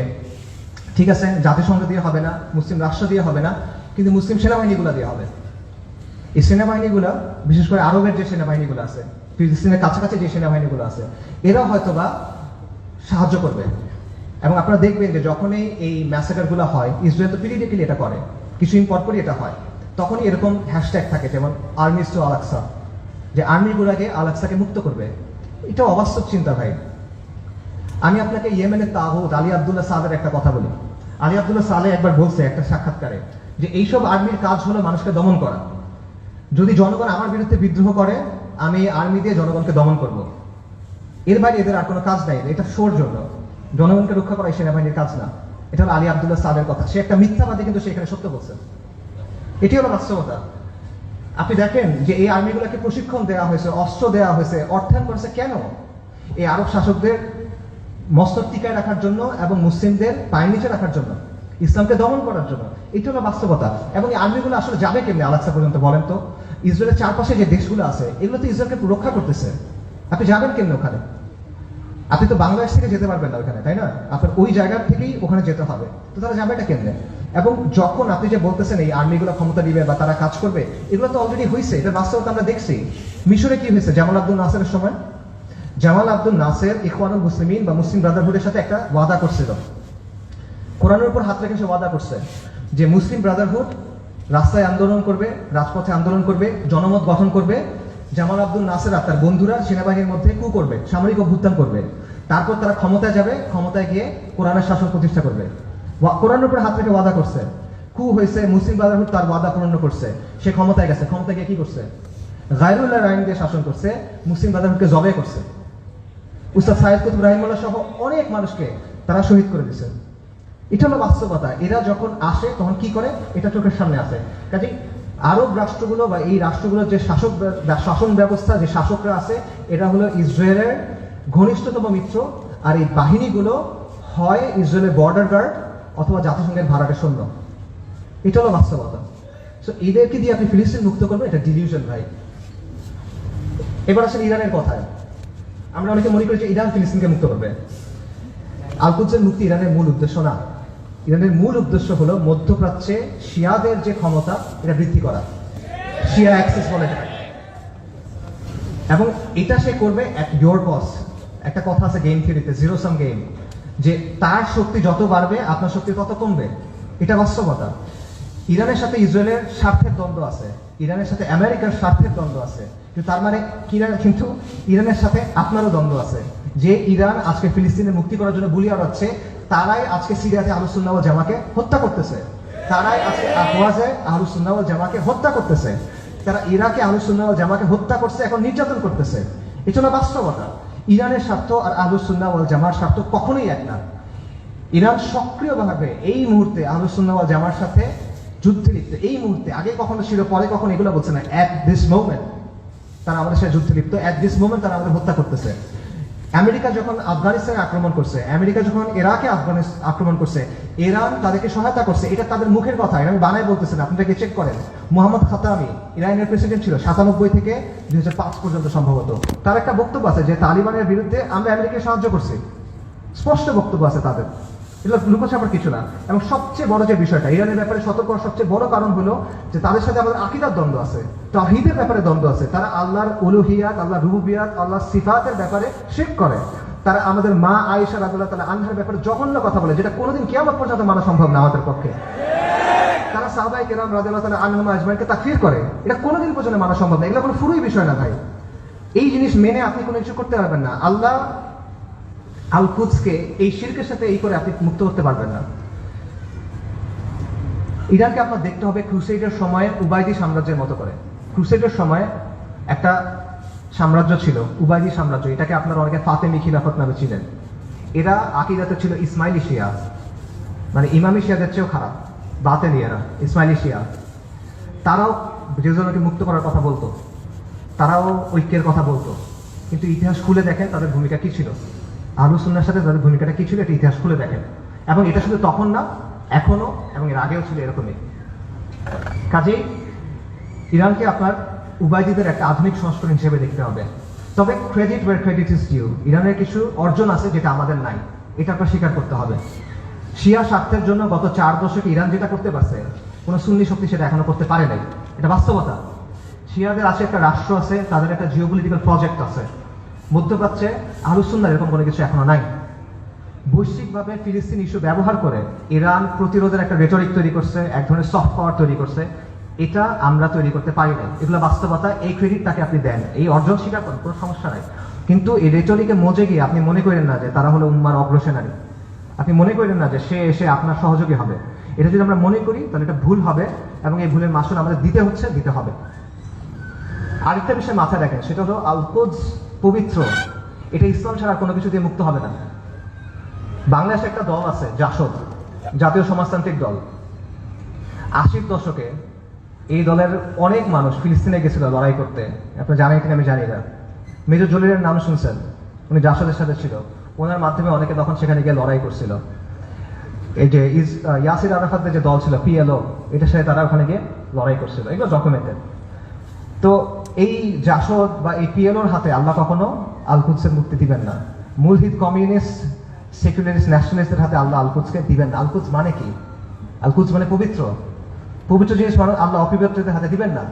ঠিক আছে, জাতিসংঘ দিয়ে হবে না, মুসলিম রাষ্ট্র দিয়ে হবে না, কিন্তু মুসলিম সেনাবাহিনীগুলো দিয়ে হবে। এই সেনাবাহিনীগুলো, বিশেষ করে আরবের যে সেনাবাহিনীগুলো আছে, ফিলিস্তিনের কাছাকাছি যে সেনাবাহিনীগুলো আছে, এরা হয়তোবা সাহায্য করবে। এবং আপনারা দেখবেন যে যখনই এই ম্যাসাকারগুলো হয়, ইসরায়েল তো পিরিয়ডিক্যালি এটা করে, কিছুদিন পরপরই এটা হয়, তখনই এরকম হ্যাশট্যাগ থাকে, যেমন আর্মিজ টু আল-আকসা, যে আর্মিগুলোকে আল-আকসাকে মুক্ত করবে। এটা অবাস্তব চিন্তা ভাই। আমি আপনাকে ইয়েমেনের তাগুত আলী আব্দুল্লাহ সালের একটা কথা বলি। আলী আব্দুল্লাহ সালে একবার বলছে একটা সাক্ষাৎকারে যে এইসব আর্মির কাজ হলো মানুষকে দমন করা। যদি জনগণ আমার বিরুদ্ধে বিদ্রোহ করে, আমি আর্মি দিয়ে জনগণকে দমন করব। এর বাইরে এদের আর কোনো কাজ নাই, এটা শোর জন্য। জনগণকে রক্ষা করা সেনাবাহিনীর কাজ না। এটা হলো আলী আব্দুল্লাহ সালের কথা। সে একটা মিথ্যাবাদী, কিন্তু সে এখানে সত্য বলছে। এটি হলো বাস্তবতা। আপনি দেখেন যে এই আর্মিগুলোকে প্রশিক্ষণ দেওয়া হয়েছে, অস্ত্র দেওয়া হয়েছে, অর্থায়ন করেছে কেন? এই আরব শাসকদের মস্তক টিকায় রাখার জন্য এবং মুসলিমদের পায়ের নিচে রাখার জন্য, ইসলামকে দমন করার জন্য। এটা হলো বাস্তবতা। এবং এই আর্মিগুলো আসলে যাবে কেমনি আল-আকসা পর্যন্ত বলেন তো? ইসরায়েলের চারপাশে যে দেশগুলো আছে, এগুলো তো ইসরায়েলকে রক্ষা করতেছে। আপনি যাবেন কেমনি ওখানে? আপনি তো বাংলাদেশ থেকে যেতে পারবেন না ওখানে, তাই না? আপনার ওই জায়গার থেকেই ওখানে যেতে হবে। তো তারা যাবে এটা কেমনে? এবং যখন আপনি যে বলতেছেন এই আর্মিগুলো ক্ষমতা দিবে বা তারা কাজ করবে, এগুলো তো অলরেডি হয়েছে, এটা বাস্তবতা আমরা দেখছি। মিশরে কি হয়েছে জামাল আব্দুল নাসেরের সময়? জামাল আব্দুল নাসের ইখওয়ানুল মুসলিমিন বা মুসলিম ব্রাদারহুডের সাথে একটা ওয়াদা করছিল, কোরআনের উপর হাত রেখে সে ওয়াদা করছে যে মুসলিম ব্রাদারহুড রাস্তায় আন্দোলন করবে, রাজপথে আন্দোলন করবে, জনমত গঠন করবে। জামাল আব্দুল নাসের আর তার বন্ধুরা সেনাবাহিনীর মধ্যে কু করবে, সামরিক অভ্যুত্থান করবে। তারপর তারা ক্ষমতায় যাবে, ক্ষমতায় গিয়ে কোরআনের শাসন প্রতিষ্ঠা করবে। কোরআনের উপর হাত রেখে ওয়াদা করছে, কু হয়েছে, মুসলিম ব্রাদারহুড তার ওয়াদা পূর্ণ করছে, সে ক্ষমতায় গেছে, ক্ষমতায় গিয়ে কি করছে? গায়রুল্লাহ আইন দিয়ে শাসন করছে, মুসলিম ব্রাদারহুডকে জবে করছে। উস্তাদ সাইয়েদ কুতুব রাহিমাহুল্লাহ সহ অনেক মানুষকে তারা শহীদ করে দিয়েছে। এটা হলো বাস্তবতা। এরা যখন আসে তখন কি করে, এটা চোখের সামনে আসে। কাজে আরব রাষ্ট্রগুলো বা এই রাষ্ট্রগুলোর যে শাসন ব্যবস্থা, যে শাসকরা আছে, এরা হলো ইসরায়েলের ঘনিষ্ঠতম মিত্র। আর এই বাহিনীগুলো হয় ইসরায়েলের বর্ডার গার্ড অথবা জাতিসংঘের ভাড়াটে সৈন্য। এটা হলো বাস্তবতা। সো এদেরকে দিয়ে আপনি ফিলিস্তিন মুক্ত করবেন, এটা ডিলিউশন ভাই। এবার আসেন ইরানের কথায়। আমরা অনেকে মনে করি যে ইরান ফিলিস্তিনকে মুক্ত করবে। আল-কুদসের মুক্তি ইরানের মূল উদ্দেশ্য না। ইরানের মূল উদ্দেশ্য হলো মধ্যপ্রাচ্যে শিয়াদের যে ক্ষমতা, এটা বৃদ্ধি করা। শিয়া অ্যাক্সেস বলে এবং এটা সে করবে অ্যাট ইয়োর কস্ট। একটা কথা আছে গেম থিওরিতে, জিরো সাম গেম, যে তার শক্তি যত বাড়বে আপনার শক্তি তত কমবে। এটা বাস্তবতা। ইরানের সাথে ইসরায়েলের স্বার্থের দ্বন্দ্ব আছে, ইরানের সাথে আমেরিকার স্বার্থের দ্বন্দ্ব আছে, কিন্তু তার মানে কিন্তু ইরানের সাথে আপনারও দ্বন্দ্ব আছে। যে ইরান আজকে ফিলিস্তিনের মুক্তি করার জন্য বুলি আড়াচ্ছে, তারাই আজকে সিরিয়াতে আহলুস সুন্নাহ ওয়াল জামাকে হত্যা করতেছে, তারাই আজকে আহওয়াজে আহলুস সুন্নাহ ওয়াল জামাকে হত্যা করতেছে, তারা ইরাকে আহলুস সুন্নাহ ওয়াল জামাকে হত্যা করছে, এখন নির্যাতন করতেছে। এটা হলো বাস্তবতা। ইরানের স্বার্থ আর আহলুস সুন্নাহ ওয়াল জামার স্বার্থ কখনোই এক না। ইরান সক্রিয়ভাবে এই মুহূর্তে আহলুস সুন্নাহ ওয়াল জামার সাথে যুদ্ধে লিপ্ত, এই মুহূর্তে। আগে কখনো ছিল, পরে কখনো এগুলো বলছে না, অ্যাট দিস মোমেন্ট তারা আমাদের সাথে যুদ্ধে লিপ্ত, অ্যাট দিস মোমেন্ট তারা আমাদের হত্যা করতেছে। আমেরিকা যখন আফগানিস্তানে আক্রমণ করছে, আমেরিকা যখন ইরাকে আক্রমণ করছে, ইরান তাদেরকে সহায়তা করছে। এটা তাদের মুখের কথা, ইরান বানায় বলতেছে না, আপনাদেরকে চেক করেন। মোহাম্মদ খাতামি ইরানের প্রেসিডেন্ট ছিল 97 থেকে 2005 পর্যন্ত সম্ভবত। তার একটা বক্তব্য আছে যে তালিবানের বিরুদ্ধে আমরা আমেরিকাকে সাহায্য করছি, স্পষ্ট বক্তব্য আছে তাদের, এগুলো লুকোছাপার কিছু না। এবং সবচেয়ে বড় যে বিষয়টা, ইরানের ব্যাপারে সতর্ক হওয়ার সবচেয়ে বড় কারণ হলো যে তাদের সাথে আমাদের আকীদার দ্বন্দ্ব আছে, তাওহীদের ব্যাপারে দ্বন্দ্ব আছে। তারা আল্লাহর উলুহিয়াত, আল্লাহর রুবুবিয়াত, আল্লাহর সিফাতের ব্যাপারে শিরক করে। তারা আমাদের মা আয়েশা রাদিয়াল্লাহু তাআলা আনহার ব্যাপারে জঘন্য কথা বলে, যেটা কোনোদিন কিয়ামত পর্যন্ত মানা সম্ভব না আমাদের পক্ষে। তারা সাহাবায়ে কেরাম রাদিয়াল্লাহু তাআলা আনহুম আজমাইনকে তাকফীর করে, এটা কোনোদিন পর্যন্ত মানা সম্ভব না। এগুলো কোনো ফুরুই বিষয় না ভাই। এই জিনিস মেনে আপনি কোনো কিছু করতে পারবেন না। আল্লাহ আল কুদসকে এই শিরকের সাথে এই করে আপনি মুক্ত করতে পারবেন না। ইরানকে আপনার দেখতে হবে ক্রুসেডের সময়ে উবাইদি সাম্রাজ্যের মতো করে। ক্রুসেডের সময় একটা সাম্রাজ্য ছিল, উবাইদি সাম্রাজ্য। এটাকে আপনারা অনেকে ফাতেমি খিলাফত নামে ছিলেন। এরা আকীদাতে ছিল ইসমাইলি শিয়া, মানে ইমামি শিয়াদের চেয়েও খারাপ, বাতেলিয়ারা ইসমাইলি শিয়া। তারাও জেরুজালেমকে মুক্ত করার কথা বলতো, তারাও ঐক্যের কথা বলতো, কিন্তু ইতিহাস খুলে দেখেন তাদের ভূমিকা কি ছিল, আহলুস সুন্নাহর সাথে তাদের ভূমিকাটা কি ছিল, এটা ইতিহাস খুলে দেখেন। এবং এটা শুধু তখন না, এখনো এবং এর আগেও ছিল এরকমই। কাজেই ইরানকে আপনার উবাইদিদের একটা আধুনিক সংস্করণ হিসেবে দেখতে হবে। তবে credit where credit is due, ইরানের কিছু অর্জন আছে যেটা আমাদের নাই, এটা আপনার স্বীকার করতে হবে। শিয়া স্বার্থের জন্য গত 4 দশকে ইরান যেটা করতে পারছে, কোনো সুন্নি শক্তি সেটা এখনো করতে পারে নাই, এটা বাস্তবতা। শিয়াদের আছে একটা রাষ্ট্র আছে, তাদের একটা জিওপলিটিক্যাল প্রজেক্ট আছে। মধ্যপ্রাচ্যে আহলুস সুন্নাহর এরকম কোনো কিছু এখনো নাই। বৈশ্বিকভাবে ফিলিস্তিন ইস্যু ব্যবহার করে ইরান প্রতিরোধের একটা রেটরিক তৈরি করছে, এক ধরনের সফট পাওয়ার তৈরি করছে। এটা আমরা তৈরি করতে পারি না, এগুলো বাস্তবতা। এই ক্রেডিট তাকে আপনি দেন, এই অর্জন স্বীকার করেন, কোনো সমস্যা নাই। কিন্তু এই রেটরিকে মজে গিয়ে আপনি মনে করেন না যে তারা হলো উম্মার অগ্রসেনারী, আপনি মনে করেন না যে সে এসে আপনার সহযোগী হবে। এটা যদি আমরা মনে করি তাহলে এটা ভুল হবে, এবং এই ভুলের মাসুল আমাদের দিতে হবে। আরেকটা বিষয় মাথায় রাখেন, সেটা হলো আল কুদস পবিত্র, এটা ইসলাম ছাড়া কোনো কিছু দিয়ে মুক্ত হবে না। বাংলাদেশে একটা দল আছে জাসদ, জাতীয় সমাজতান্ত্রিক দল। 80-র দশকে এই দলের অনেক মানুষ ফিলিস্তিনে গেছিল লড়াই করতে, আপনি জানেন কিনা আমি জানি না। মেজর জলিলের নাম শুনছেন, উনি জাসদের সাথে ছিল, ওনার মাধ্যমে অনেকে তখন সেখানে গিয়ে লড়াই করছিল। এই যে ইয়াসির আরাফাতের যে দল ছিল পিএলও, এটার সাথে তারা ওখানে গিয়ে লড়াই করছিল, এগুলো ডকুমেন্টেড। তো এই জাসদ বা এই পিএলওর হাতে আল্লাহ কখনো আল কুদসের মুক্তি দিবেন না। মুলহিদ কমিউনিস্ট সেকুলারিস্ট ন্যাশনালিস্টের হাতে আল্লাহ আল কুদসকে দিবেন না। আল কুদস মানে কি? আল কুদস মানে পবিত্র, পবিত্র জিনিস মানে আল্লাহ অপবিত্রদের হাতে দিবেন না,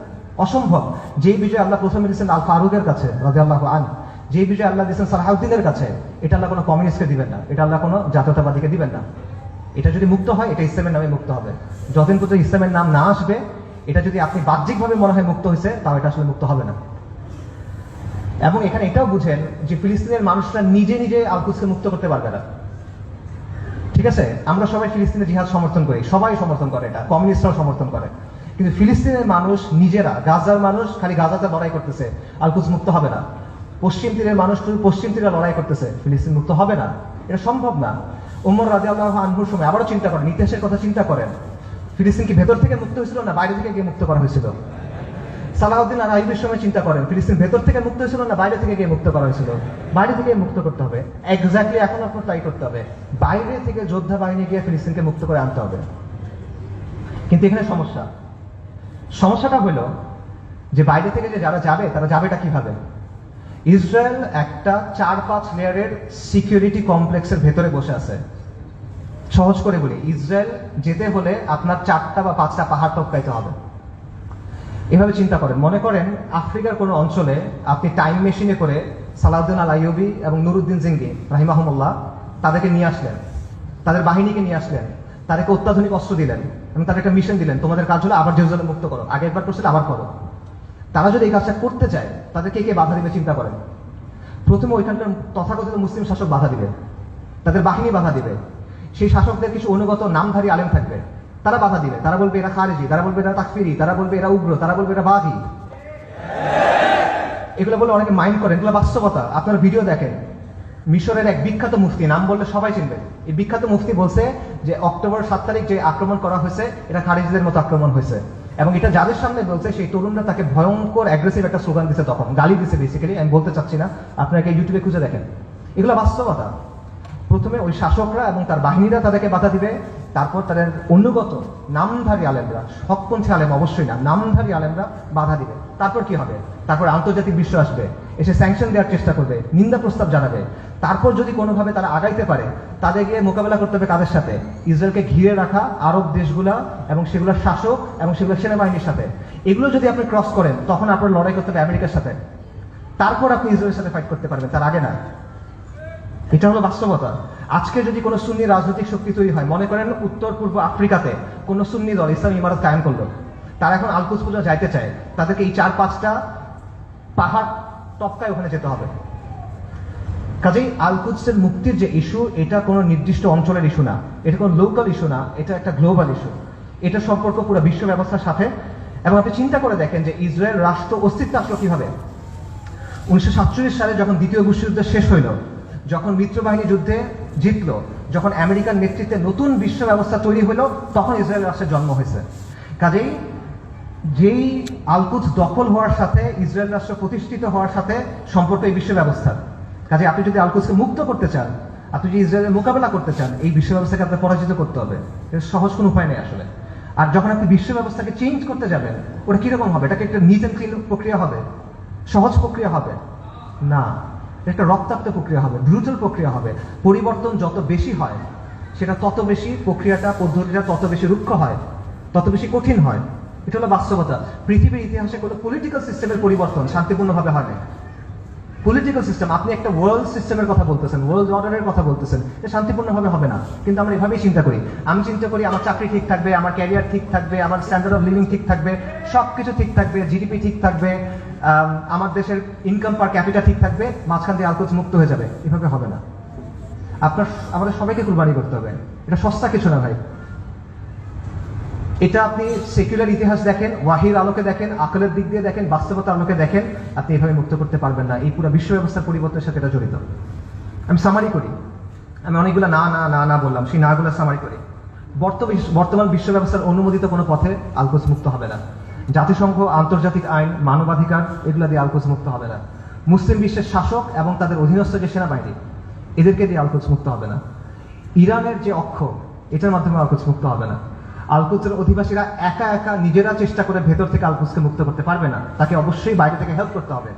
অসম্ভব। যেই বিজয় আল্লাহ প্রথমে দিচ্ছেন আল ফারুকের কাছে রাদিয়াল্লাহু আনহু, যেই বিজয় আল্লাহ দিচ্ছেন সালাহউদ্দিনের কাছে, এটা আল্লাহ কোনো কমিউনিস্টকে দিবেন না, এটা আল্লাহ কোনো জাতীয়তাবাদীকে দিবেন না। এটা যদি মুক্ত হয়, এটা ইসলামের নামে মুক্ত হবে। যতদিন পর্যন্ত ইসলামের নাম না আসবে, এটা যদি আপনি বাহ্যিকভাবে মনে হয় মুক্ত হয়েছে, তাও এটা আসলে মুক্ত হবে না। এবং এখানে এটাও বুঝেন যে ফিলিস্তিনের মানুষরা নিজে নিজে আল কুদসকে মুক্ত করতে পারবে না। ঠিক আছে, আমরা সবাই ফিলিস্তিনের জিহাদ সমর্থন করি, সবাই সমর্থন করে, এটা কমিউনিস্টরাও সমর্থন করে, কিন্তু ফিলিস্তিনের মানুষ নিজেরা, গাজার মানুষ খালি গাজাতে লড়াই করতেছে, আল কুদস মুক্ত হবে না। পশ্চিম তীরের মানুষ পশ্চিম তীরে লড়াই করতেছে, ফিলিস্তিন মুক্ত হবে না, এটা সম্ভব না। উমর রাদিয়াল্লাহু আনহুর সময় আবারও চিন্তা করেন, ইতিহাসের কথা চিন্তা করেন, ফিলিস্তিন কি ভেতর থেকে মুক্ত হয়েছিল না বাইরে থেকে গিয়ে মুক্ত করা হয়েছিল? সালাহউদ্দিন আল আইয়ুবের সময় চিন্তা করেন, ফিলিস্তিন ভেতর থেকে মুক্ত হয়েছিল না বাইরে থেকে গিয়ে মুক্ত করা হয়েছিল? বাইরে থেকে মুক্ত করতে হবে। এক্স্যাক্টলি এখন আপনার তাই করতে হবে, বাইরে থেকে যোদ্ধা বাহিনী গিয়ে ফিলিস্তিনকে মুক্ত করে আনতে হবে। কিন্তু এখানে সমস্যাটা হলো যে বাইরে থেকে যে যারা যাবে, তারা যাবেটা কিভাবে? ইসরায়েল একটা 4-5 লেয়ারের সিকিউরিটি কমপ্লেক্সের ভেতরে বসে আছে। সহজ করে বলি, ইসরায়েল যেতে হলে আপনার 4টা বা 5টা পাহাড় টপকাইতে হবে। এভাবে চিন্তা করেন, মনে করেন আফ্রিকার কোনো অঞ্চলে আপনি টাইম মেশিনে করে সালাউদ্দিন আল আইয়ুবী এবং নুরুদ্দিন জিঙ্গি রাহিমাহুমুল্লাহ তাদেরকে নিয়ে আসলেন, তাদের বাহিনীকে নিয়ে আসলেন, তাদেরকে অত্যাধুনিক অস্ত্র দিলেন এবং তাদের একটা মিশন দিলেন, তোমাদের কাজ হলো আবার জেরুজালেম মুক্ত করো, আগে একবার করছিলে আবার করো। তারা যদি এই কাজটা করতে চায় তাদেরকে কে বাধা দিবে চিন্তা করেন। প্রথমে ওইখানকার তথাকথিত মুসলিম শাসক বাধা দিবে, তাদের বাহিনী বাধা দিবে, সেই শাসকদের কিছু অনুগত নামধারী আলেম থাকবে, তারা বাধা দিবে, তারা বলবে এরা খারেজি, তারা বলবে এরা তাকফিরি, তারা বলবে এরা উগ্র, তারা বলবে এরা বাঘি। এগুলো বলে অনেকে মাইন্ড করেন, এগুলো বাস্তবতা। আপনারা ভিডিও দেখেন, মিশরের এক বিখ্যাত মুফতি, নাম বললে সবাই চিনবে, এই বিখ্যাত মুফতি বলছে যে অক্টোবর 7 তারিখ যে আক্রমণ করা হয়েছে এটা খারিজিদের মতো আক্রমণ হয়েছে, এবং এটা যাদের সামনে বলছে সেই তরুণরা তাকে ভয়ঙ্কর অ্যাগ্রেসিভ একটা স্লোগান দিচ্ছে, তখন গালি দিচ্ছে বেসিক্যালি, আমি বলতে চাচ্ছি না, আপনাকে ইউটিউবে খুঁজে দেখেন, এগুলো বাস্তবতা। প্রথমে ওই শাসকরা এবং তার বাহিনীরা তাদেরকে বাধা দিবে, তারপর তাদের অনুগত নামধারী আলেমরা, হকপন্থী আলেম অবশ্যই না, নামধারী আলেমরা বাধা দিবে। তারপর কি হবে? তারপর আন্তর্জাতিক বিশ্ব আসবে, এসে স্যাংশন দেওয়ার চেষ্টা করবে, নিন্দা প্রস্তাব জানাবে। তারপর যদি কোনোভাবে তারা আগাইতে পারে, তাদেরকে মোকাবেলা করতে হবে কাদের সাথে? ইসরায়েলকে ঘিরে রাখা আরব দেশগুলা এবং সেগুলোর শাসক এবং সেগুলোর সেনাবাহিনীর সাথে। এগুলো যদি আপনি ক্রস করেন, তখন আপনার লড়াই করতে হবে আমেরিকার সাথে, তারপর আপনি ইসরায়েলের সাথে ফাইট করতে পারবেন, তার আগে না। এটা হলো বাস্তবতা। আজকে যদি কোনো সুন্নি রাজনৈতিক শক্তি তৈরি হয়, মনে করেন উত্তর পূর্ব আফ্রিকাতে কোনো সুন্নি দল ইসলামী ইমারত কায়েম করলো, তারা এখন আল কুদস পর্যন্ত যাইতে চায়, তাদেরকে এই 4-5টা পাহাড় টপকায় ওখানে যেতে হবে। কাজেই আল কুদসের মুক্তির যে ইস্যু, এটা কোনো নির্দিষ্ট অঞ্চলের ইস্যু না, এটা কোনো লোকাল ইস্যু না, এটা একটা গ্লোবাল ইস্যু। এটা সম্পর্ক পুরো বিশ্ব ব্যবস্থার সাথে। এবং আপনি চিন্তা করে দেখেন যে ইসরায়েল রাষ্ট্র অস্তিত্ব আসলো কিভাবে। 1947 সালে যখন দ্বিতীয় বিশ্বযুদ্ধ শেষ হইল, যখন মিত্রবাহিনী যুদ্ধে জিতলো, যখন আমেরিকার নেতৃত্বে নতুন বিশ্ব ব্যবস্থা তৈরি হলো, তখন ইসরায়েল রাষ্ট্রের জন্ম হয়েছে। কাজেই যেই আল কুদস দখল হওয়ার সাথে ইসরায়েল রাষ্ট্র প্রতিষ্ঠিত হওয়ার সাথে সম্পর্ক এই বিশ্ব ব্যবস্থার। কাজে আপনি যদি আল কুদসকে মুক্ত করতে চান, আপনি যদি ইসরায়েলের মোকাবেলা করতে চান, এই বিশ্ব ব্যবস্থাকে আপনাকে পরাজিত করতে হবে। এর সহজ কোনো উপায় নেই আসলে। আর যখন আপনি বিশ্ব ব্যবস্থাকে চেঞ্জ করতে যাবেন, ওটা কিরকম হবে? এটাকে একটা নিট অ্যান্ড ক্লিন প্রক্রিয়া হবে? সহজ প্রক্রিয়া হবে না, একটা রক্তাক্ত প্রক্রিয়া হবে, ব্রুটাল প্রক্রিয়া হবে। পরিবর্তন যত বেশি হয়, সেটা তত বেশি প্রক্রিয়াটা, পদ্ধতিটা তত বেশি রুক্ষ হয়, তত বেশি কঠিন হয়। এটা হলো বাস্তবতা। পৃথিবীর ইতিহাসে কোনো পলিটিক্যাল সিস্টেমের পরিবর্তন শান্তিপূর্ণভাবে হয় না। পলিটিক্যাল সিস্টেম, আপনি একটা ওয়ার্ল্ড সিস্টেমের কথা বলতেছেন, ওয়ার্ল্ড অর্ডারের কথা বলতেছেন, এটা শান্তিপূর্ণভাবে হবে না। কিন্তু আমরা এভাবেই চিন্তা করি। আমি চিন্তা করি আমার চাকরি ঠিক থাকবে, আমার ক্যারিয়ার ঠিক থাকবে, আমার স্ট্যান্ডার্ড অফ লিভিং ঠিক থাকবে, সবকিছু ঠিক থাকবে, জিডিপি ঠিক থাকবে, আমার দেশের ইনকাম পার ক্যাপিটা ঠিক থাকবে, মাঝখান দিয়ে আল কুদস মুক্ত হয়ে যাবে। এভাবে হবে না। আমাদের সবাইকে কুরবানি করতে হবে। এটা সস্তা কিছু না ভাই। এটা আপনি সেকুলার ইতিহাস দেখেন, ওয়াহির আলোকে দেখেন, আকলের দিক দিয়ে দেখেন, বাস্তবতার আলোকে দেখেন, আপনি এভাবে মুক্ত করতে পারবেন না। এই পুরো বিশ্ব ব্যবস্থার পরিবর্তনের সাথে এটা জড়িত। আমি সামারি করি, আমি অনেকগুলো না না না না বললাম, সেই নাগুলো সামারি করি। বর্তমান বিশ্ব ব্যবস্থার অনুমোদিত কোনো পথে আল কুদস মুক্ত হবে না। জাতিসংঘ, আন্তর্জাতিক আইন, মানবাধিকার, এগুলো দিয়ে আল কুদস মুক্ত হবে না। মুসলিম বিশ্বের শাসক এবং তাদের অধীনস্থ যে সেনাবাহিনী, এদেরকে দিয়ে আল কুদস মুক্ত হবে না। ইরানের যে অক্ষ, এটার মাধ্যমে আল কুদস মুক্ত হবে না। আল কুদসের অধিবাসীরা একা একা নিজেরা চেষ্টা করে ভেতর থেকে আল কুদসকে মুক্ত করতে পারবে না, তাকে অবশ্যই বাইরে থেকে হেল্প করতে হবে।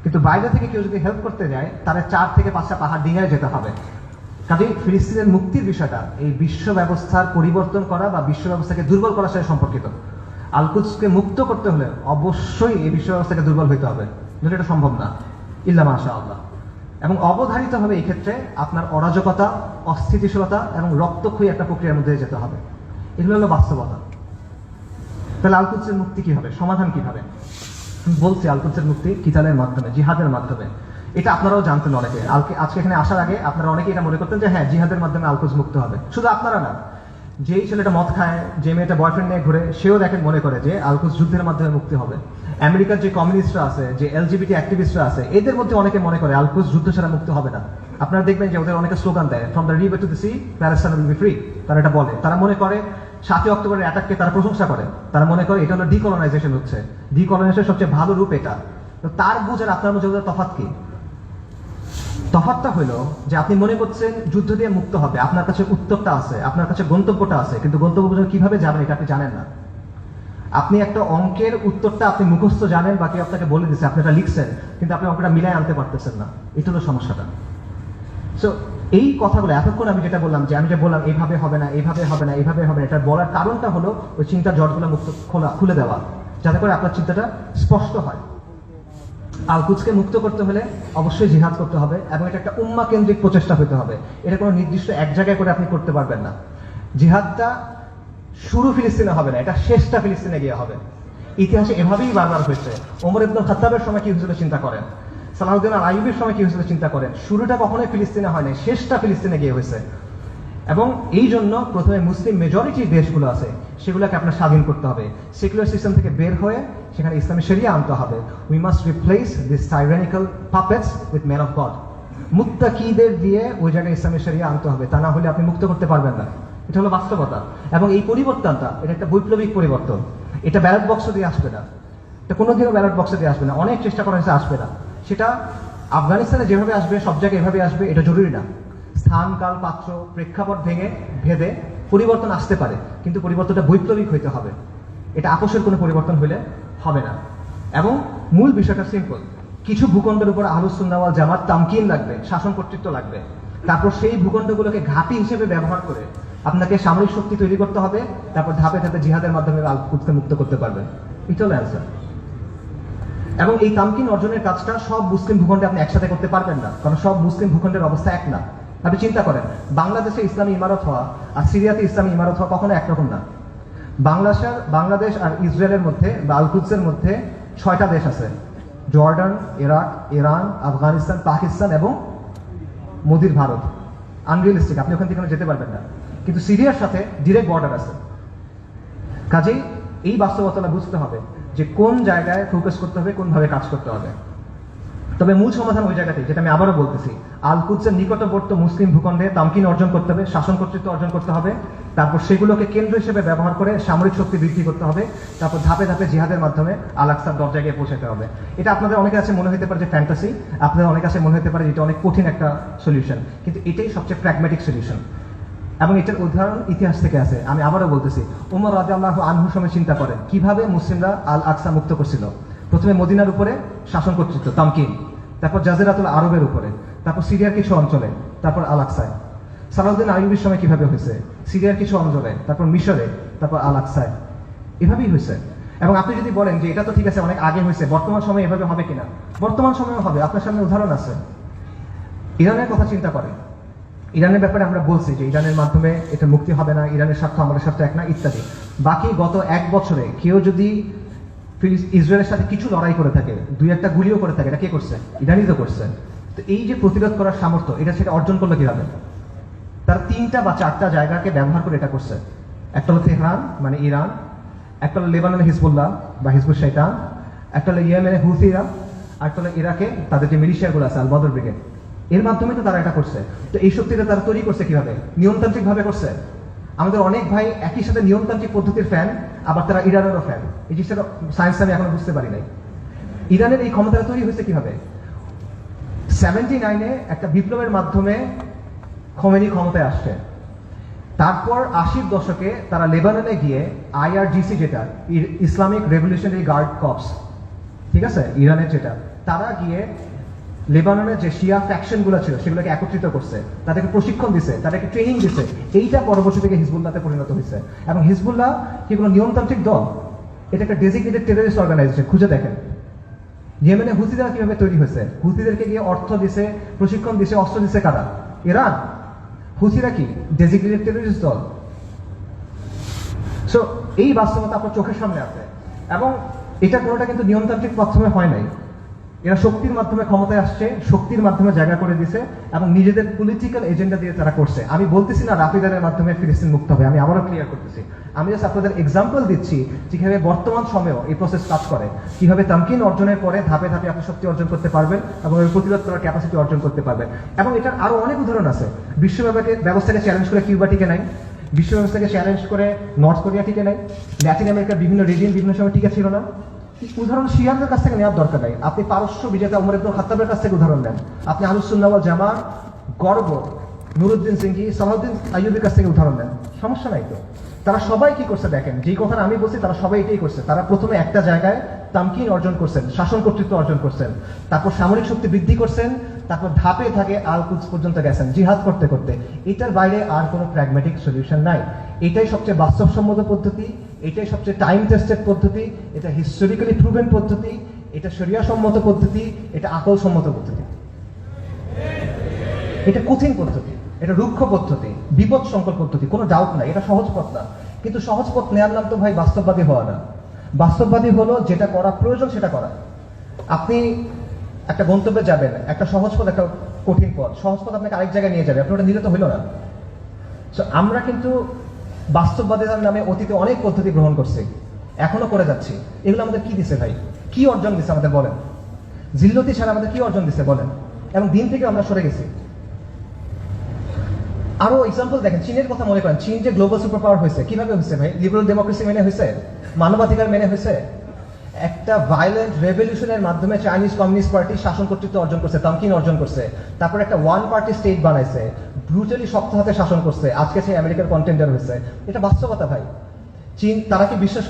কিন্তু বাইরে থেকে কেউ যদি হেল্প করতে যায়, তারা 4 থেকে 5টা পাহাড় ডিঙায় যেতে হবে। কাজেই ফিলিস্তিনের মুক্তির বিষয়টা এই বিশ্ব ব্যবস্থার পরিবর্তন করা বা বিশ্ব ব্যবস্থাকে দুর্বল করার সাথে সম্পর্কিত। আল কুদসকে মুক্ত করতে হলে অবশ্যই এই বিশ্ব ব্যবস্থাকে দুর্বল হইতে হবে, যদি এটা সম্ভব না, ইল্লা মাশাআল্লাহ। এবং অবধারিত হবে এই ক্ষেত্রে আপনার অরাজকতা, অস্থিতিশীলতা এবং রক্তক্ষয়ী একটা প্রক্রিয়ার মধ্যে যেতে হবে। এগুলো হলো বাস্তবতা। তাহলে আল কুদসের মুক্তি কি হবে, সমাধান কি হবে? বলছি আল কুদসের মুক্তি কিতালের মাধ্যমে, জিহাদের মাধ্যমে। এটা আপনারাও জানতেন অনেকে। আজকে এখানে আসার আগে আপনারা অনেকে এটা মনে করতেন যে হ্যাঁ, জিহাদের মাধ্যমে আল কুদস মুক্ত হবে। শুধু আপনারা না, যেই ছেলেটা মদ খায়, যে মেয়েটা বয়ফ্রেন্ড নিয়ে ঘুরে, সেও দেখেন মনে করে যে আল কুদস যুদ্ধের মাধ্যমে মুক্তি হবে। আমেরিকার যে কমিউনিস্টরা আছে, যে এলজিবিটি অ্যাক্টিভিস্টরা আছে, এদের মধ্যে অনেকে মনে করে আল কুদস যুদ্ধ ছাড়া মুক্ত হবে না। আপনারা দেখবেন যে ওদের অনেকে স্লোগান দেয়, from the river to the sea Palestine will be free. তারা এটা বলে, তারা মনে করে 7ই অক্টোবরের অ্যাটাককে তারা প্রশংসা করে, তারা মনে করে এটা হলো ডিকলোনাইজেশন হচ্ছে, ডিকলোনাইজেশনের সবচেয়ে ভালো রূপ এটা। তো তার বুঝের আপনার বুঝে তফাৎ কি? তফাৎটা হলো যে আপনি মনে করছেন যুদ্ধ দিয়ে মুক্ত হবে, আপনার কাছে উত্তরটা আছে, আপনার কাছে গন্তব্যটা আছে, কিন্তু গন্তব্য পর্যন্ত কিভাবে যাবেন এটা আপনি জানেন না। আপনি একটা অঙ্কের উত্তরটা আপনি মুখস্থ জানেন, বাকি আপনাকে বলে দিচ্ছে, আপনি এটা লিখছেন, কিন্তু আপনি অঙ্কটা মিলাই আনতে পারতেছেন না। এটা হলো সমস্যাটা। সো এই কথাগুলো এতক্ষণ আমি যেটা বললাম, যে আমি যে বললাম এইভাবে হবে না, এইভাবে হবে না, এইভাবে হবে না, এটা বলার কারণটা হলো ওই চিন্তার জটগুলো খুলে দেওয়া। যাতে করে আপনার চিন্তাটা স্পষ্ট হয়। আল-কুদসকে মুক্ত করতে হলে অবশ্যই জিহাদ করতে হবে এবং এটা একটা উম্মাহ কেন্দ্রিক প্রচেষ্টা হতে হবে। এটা কোনো নির্দিষ্ট এক জায়গায় করে আপনি করতে পারবেন না। জিহাদটা শুরু ফিলিস্তিনে হবে না, এটা শেষটা ফিলিস্তিনে গিয়ে হবে। ইতিহাসে এভাবেই বারবার হয়েছে। ওমর ইবনুল খাত্তাবের সময় কি হয়েছিল চিন্তা করেন, সালাউদ্দিন আল আইয়ুবের সময় কি হয়েছিল চিন্তা করেন। শুরুটা কখনোই ফিলিস্তিনে হয় নাই, শেষটা ফিলিস্তিনে গিয়ে হয়েছে। এবং এই জন্য প্রথমে মুসলিম মেজরিটি দেশগুলো আছে সেগুলোকে আপনার স্বাধীন করতে হবে। সেকুলার সিস্টেম থেকে বের হয়ে সেখানে ইসলামী শরিয়া আনতে হবে। We must replace this tyrannical puppets with man of god. মুত্তাকিদের দিয়ে ওই জায়গায় ইসলামী শরিয়া আনতে হবে, তা না হলে আপনি মুক্ত করতে পারবেন না। এটা হলো বাস্তবতা। এবং এই পরিবর্তনটা এটা একটা বৈপ্লবিক পরিবর্তন। এটা ব্যালট বক্স দিয়ে আসবে না, এটা কোনোদিনও ব্যালট বক্সে দিয়ে আসবে না। অনেক চেষ্টা করা হয়েছে, আসবে না। সেটা আফগানিস্তানে যেভাবে আসবে সব জায়গায় এভাবে আসবে এটা জরুরি না। স্থান, কাল, পাত্র, প্রেক্ষাপট ভেদে পরিবর্তন আসতে পারে, কিন্তু পরিবর্তনটা বৈপ্লবিক হইতে হবে। এটা আপোষের কোনো পরিবর্তন হলে হবে না। এবং মূল বিষয়টা সিম্পল, কিছু ভূখণ্ডের উপর আহলুস সুন্নাহ ওয়াল জামাত তামকিন লাগবে, শাসন কর্তৃত্ব লাগবে। তারপর সেই ভূখণ্ডগুলোকে ঘাঁটি হিসেবে ব্যবহার করে আপনাকে সামরিক শক্তি তৈরি করতে হবে। তারপর ধাপে ধাপে জিহাদের মাধ্যমে আল-কুদসকে মুক্ত করতে পারবেন। এটা হলো অ্যান্সার। এবং এই তামকিন অর্জনের কাজটা সব মুসলিম ভূখণ্ডে আপনি একসাথে করতে পারবেন না, কারণ সব মুসলিম ভূখণ্ডের অবস্থা এক না। আপনি চিন্তা করেন, বাংলাদেশে ইসলামী ইমারত হওয়া আর সিরিয়াতে ইসলামী ইমারত হওয়া কখনো একরকম না। বাংলাদেশ আর ইসরায়েলের মধ্যে বা আল-কুদসের মধ্যে 6টা দেশ আছে: Jordan, Iraq, Iran, Afghanistan, Pakistan এবং মোদির ভারত। আনরিয়ালিস্টিক, আপনি ওখান থেকে যেতে পারবেন না। কিন্তু সিরিয়ার সাথে ডিরেক্ট বর্ডার আছে। কাজেই এই বাস্তবতা বুঝতে হবে যে কোন জায়গায় ফোকাস করতে হবে, কোনভাবে কাজ করতে হবে। তবে মূল সমাধান ওই জায়গাতেই, যেটা আমি আবারও বলতেছি, আল-কুদসের নিকটবর্তী মুসলিম ভূখণ্ডে তামকিন অর্জন করতে হবে, শাসন কর্তৃত্ব অর্জন করতে হবে। তারপর সেগুলোকে কেন্দ্র হিসেবে ব্যবহার করে সামরিক শক্তি বৃদ্ধি করতে হবে। তারপর ধাপে ধাপে জিহাদের মাধ্যমে আল-আকসার দরজায় গিয়ে পৌঁছাতে হবে। এটা আপনাদের অনেকের কাছে মনে হতে পারে যে ফ্যান্টাসি, আপনাদের অনেক কাছে মনে হতে পারে এটা অনেক কঠিন একটা সলিউশন, কিন্তু এটাই সবচেয়ে প্র্যাগম্যাটিক সলিউশন। এবং এটার উদাহরণ ইতিহাস থেকে আছে। আমি আবারও বলতেছি, উমর রাদিয়াল্লাহু আনহুর সময় চিন্তা করেন কিভাবে মুসলিমরা আল-আকসা মুক্ত করছিল। প্রথমে মদিনার উপরে শাসন কর্তৃত্ব তামকিন, তারপর জাজিরাতুল আরবের উপরে, তারপর সিরিয়ার কিছু অঞ্চলে, তারপর আল-আকসায়। সালাউদ্দিন আইয়ুবের সময় কিভাবে হয়েছে, সিরিয়ার কিছু অঞ্চলে, তারপর মিশরে, তারপর আল-আকসায়। এভাবেই হয়েছে। এবং আপনি যদি বলেন যে এটা তো ঠিক আছে অনেক আগে হয়েছে, বর্তমান সময়ে এভাবে হবে কিনা, বর্তমান সময়েও হবে। আপনার সামনে উদাহরণ আছে। ইরানের কথা চিন্তা করেন, ইরানের ব্যাপারে আমরা বলছি যে ইরানের মাধ্যমে এটা মুক্তি হবে না, ইরানের স্বার্থ আমাদের স্বার্থ এক না, ইত্যাদি। বাকি গত 1 বছরে কেউ যদি ইসরায়েলের সাথে কিছু লড়াই করে থাকে, 2-1টা গুলিও করে থাকে, এটা কে করছে? ইরানই তো করছে। তো এই যে প্রতিরোধ করার সামর্থ্য, এটা সেটা অর্জন করলো কিভাবে? তার 3টা বা 4টা জায়গাকে ব্যবহার করে এটা করছে। একটা হলো তেহরান মানে ইরান, একটা হলো লেবাননে হিজবুল্লাহ বা হিজবুল শয়তান, একটা হলো ইয়েমেনে হুথিরা, আর একটা হলো ইরাকে তাদের যে মিলিশিয়াগুলো আছে আল বদর ব্রিগেড। এর মাধ্যমে তো তারা এটা করছে। তো এই শক্তিটা তারা তৈরি করছে কিভাবে? নিয়মতান্ত্রিক ভাবে করছে। আমাদের অনেক ভাই একই সাথে নিয়মতান্ত্রিক পদ্ধতির ফ্যান, আবার তারা ইরানেরও ফ্যান। এই জিনিসটা সায়েন্স আমি এখনো বুঝতে পারি নাই। ইরানের এই ক্ষমতাটা তৈরি হয়েছে কিভাবে? 79-এ একটা বিপ্লবের মাধ্যমে খোমেনি ক্ষমতায় আসছে। তারপর 80-র দশকে তারা লেবাননে গিয়ে IRGC, যেটা ইসলামিক রেভলিউশনারি গার্ড কর্পস, ঠিক আছে, ইরানের যেটা, তারা গিয়ে লেবাননের যে শিয়া ফ্যাকশনগুলো ছিল সেগুলোকে একত্রিত করছে, তাদেরকে প্রশিক্ষণ দিছে, তাদেরকে ট্রেনিং দিছে। এইটা পরবর্তী থেকে হিজবুল্লাহতে পরিণত হয়েছে। এবং হিজবুল্লাহ কি কোনো নিয়মতান্ত্রিক দল? এটা একটা ডেজিগনেটেড টেররিস্ট অর্গানাইজেশন। খুঁজে দেখেন ইয়েমেনে হুথিরা কিভাবে তৈরি হয়েছে। হুথিদেরকে গিয়ে অর্থ দিছে, প্রশিক্ষণ দিছে, অস্ত্র দিছে কারা? ইরান। হুথিরা কি ডেজিগনেটেড টেররিস্ট দল? সো এই বাস্তবতা আপনার চোখের সামনে আছে। এবং এটা কোনোটা কিন্তু নিয়মতান্ত্রিক মাধ্যমে হয় নাই। এরা শক্তির মাধ্যমে ক্ষমতায় আসছে, শক্তির মাধ্যমে জায়গা করে দিছে এবং নিজেদের পলিটিক্যাল এজেন্ডা দিয়ে তারা করছে। আমি বলতেছি না রাফিদারের মাধ্যমে ফিলিস্তিন মুক্ত হবে, আমি আবারও ক্লিয়ার করতেছি। আমি জাস্ট আপনাদের এক্সাম্পল দিচ্ছি যে কিভাবে বর্তমান সময়েও এই প্রসেস কাজ করে, কিভাবে তামকিন অর্জনের পরে ধাপে ধাপে আপনি শক্তি অর্জন করতে পারবেন এবং প্রতিরোধ করার ক্যাপাসিটি অর্জন করতে পারবেন। এবং এটার আরো অনেক উদাহরণ আছে। বিশ্ব ব্যবস্থাকে চ্যালেঞ্জ করে কিউবা টিকে নাই, বিশ্ব ব্যবস্থাকে চ্যালেঞ্জ করে নর্থ কোরিয়া টিকে নাই, ল্যাটিন আমেরিকার বিভিন্ন রিজিয়ন বিভিন্ন সময় টিকে ছিল না। উদাহরণ শিয়াদের কাছ থেকে নেওয়ার দরকার নাই। আপনি পারস্য বিজেতা ওমর ইবনুল খাত্তাবের কাছ থেকে উদাহরণ নেন। আপনি আহলুস সুন্নাহ ওয়াল জামার গর্ব নুরুদ্দিন সিংহি, সালাউদ্দিন আইয়ুবের কাছ থেকে উদাহরণ নেন, সমস্যা নাই তো। তারা সবাই কি করছে দেখেন, যেই কথা আমি বলছি তারা সবাই এটাই করছে। তারা প্রথমে একটা জায়গায় তামকিন অর্জন করছেন, শাসন কর্তৃত্ব অর্জন করছেন, তারপর সামরিক শক্তি বৃদ্ধি করছেন, তারপর ধাপে ধাপে আল-কুদস পর্যন্ত গেছেন জিহাদ করতে করতে। এটার বাইরে আর কোনো প্র্যাগম্যাটিক সলিউশন নাই। এটাই সবচেয়ে বাস্তবসম্মত পদ্ধতি, এটাই সবচেয়ে টাইম টেস্টেড পদ্ধতি, এটা হিস্টোরিক্যালি প্রুভেন পদ্ধতি, এটা শরিয়া সম্মত পদ্ধতি, এটা আকল সম্মত পদ্ধতি। এটা কঠিন পদ্ধতি, এটা রুক্ষ পদ্ধতি, বিপদ সংকট পদ্ধতি, কোনো ডাউট নাই, এটা সহজ পথ না। কিন্তু সহজ পথ নেওয়ার নাম তো ভাই বাস্তববাদী হওয়া না। বাস্তববাদী হলো যেটা করা প্রয়োজন সেটা করা। আপনি একটা গন্তব্যে যাবেন, একটা সহজ পথ, একটা কঠিন পথ। সহজ পথ আপনাকে আরেক জায়গায় নিয়ে যাবে, আপনি ওটা নিলে তো হইল না। সো আমরা কিন্তু বাস্তববাদিতার নামে অতীতে অনেক পদ্ধতি গ্রহণ করছি, এখনো করে যাচ্ছি। এগুলো আমাদের কি দিছে ভাই? কি অর্জন দিছে আমাদের বলেন? জিল্লতি ছাড়া আমাদের কি অর্জন দিছে বলেন? এবং দিন থেকে আমরা সরে গেছি। আরো এক্সাম্পল দেখেন, চীনের কথা মনে করেন। চীন যে গ্লোবাল সুপার পাওয়ার হয়েছে, কিভাবে হয়েছে ভাই? লিবারাল ডেমোক্রেসি মেনে হয়েছে, মানবাধিকার মেনে হয়েছে। একটা ভায়োলেন্ট রেভলিউশনের মাধ্যমে চাইনিজ কমিউনিস্ট পার্টি শাসন কর্তৃত্ব অর্জন করছে, তামকিন অর্জন করছে। তারপর একটা ওয়ান পার্টি স্টেট বানাইছে, ব্রুটালি শক্ত হাতে শাসন করছে, আজকে সে আমেরিকার কন্টেন্ডার হয়েছে। এটা বাস্তবতা ভাই। চীন তারা কি বিশ্বাস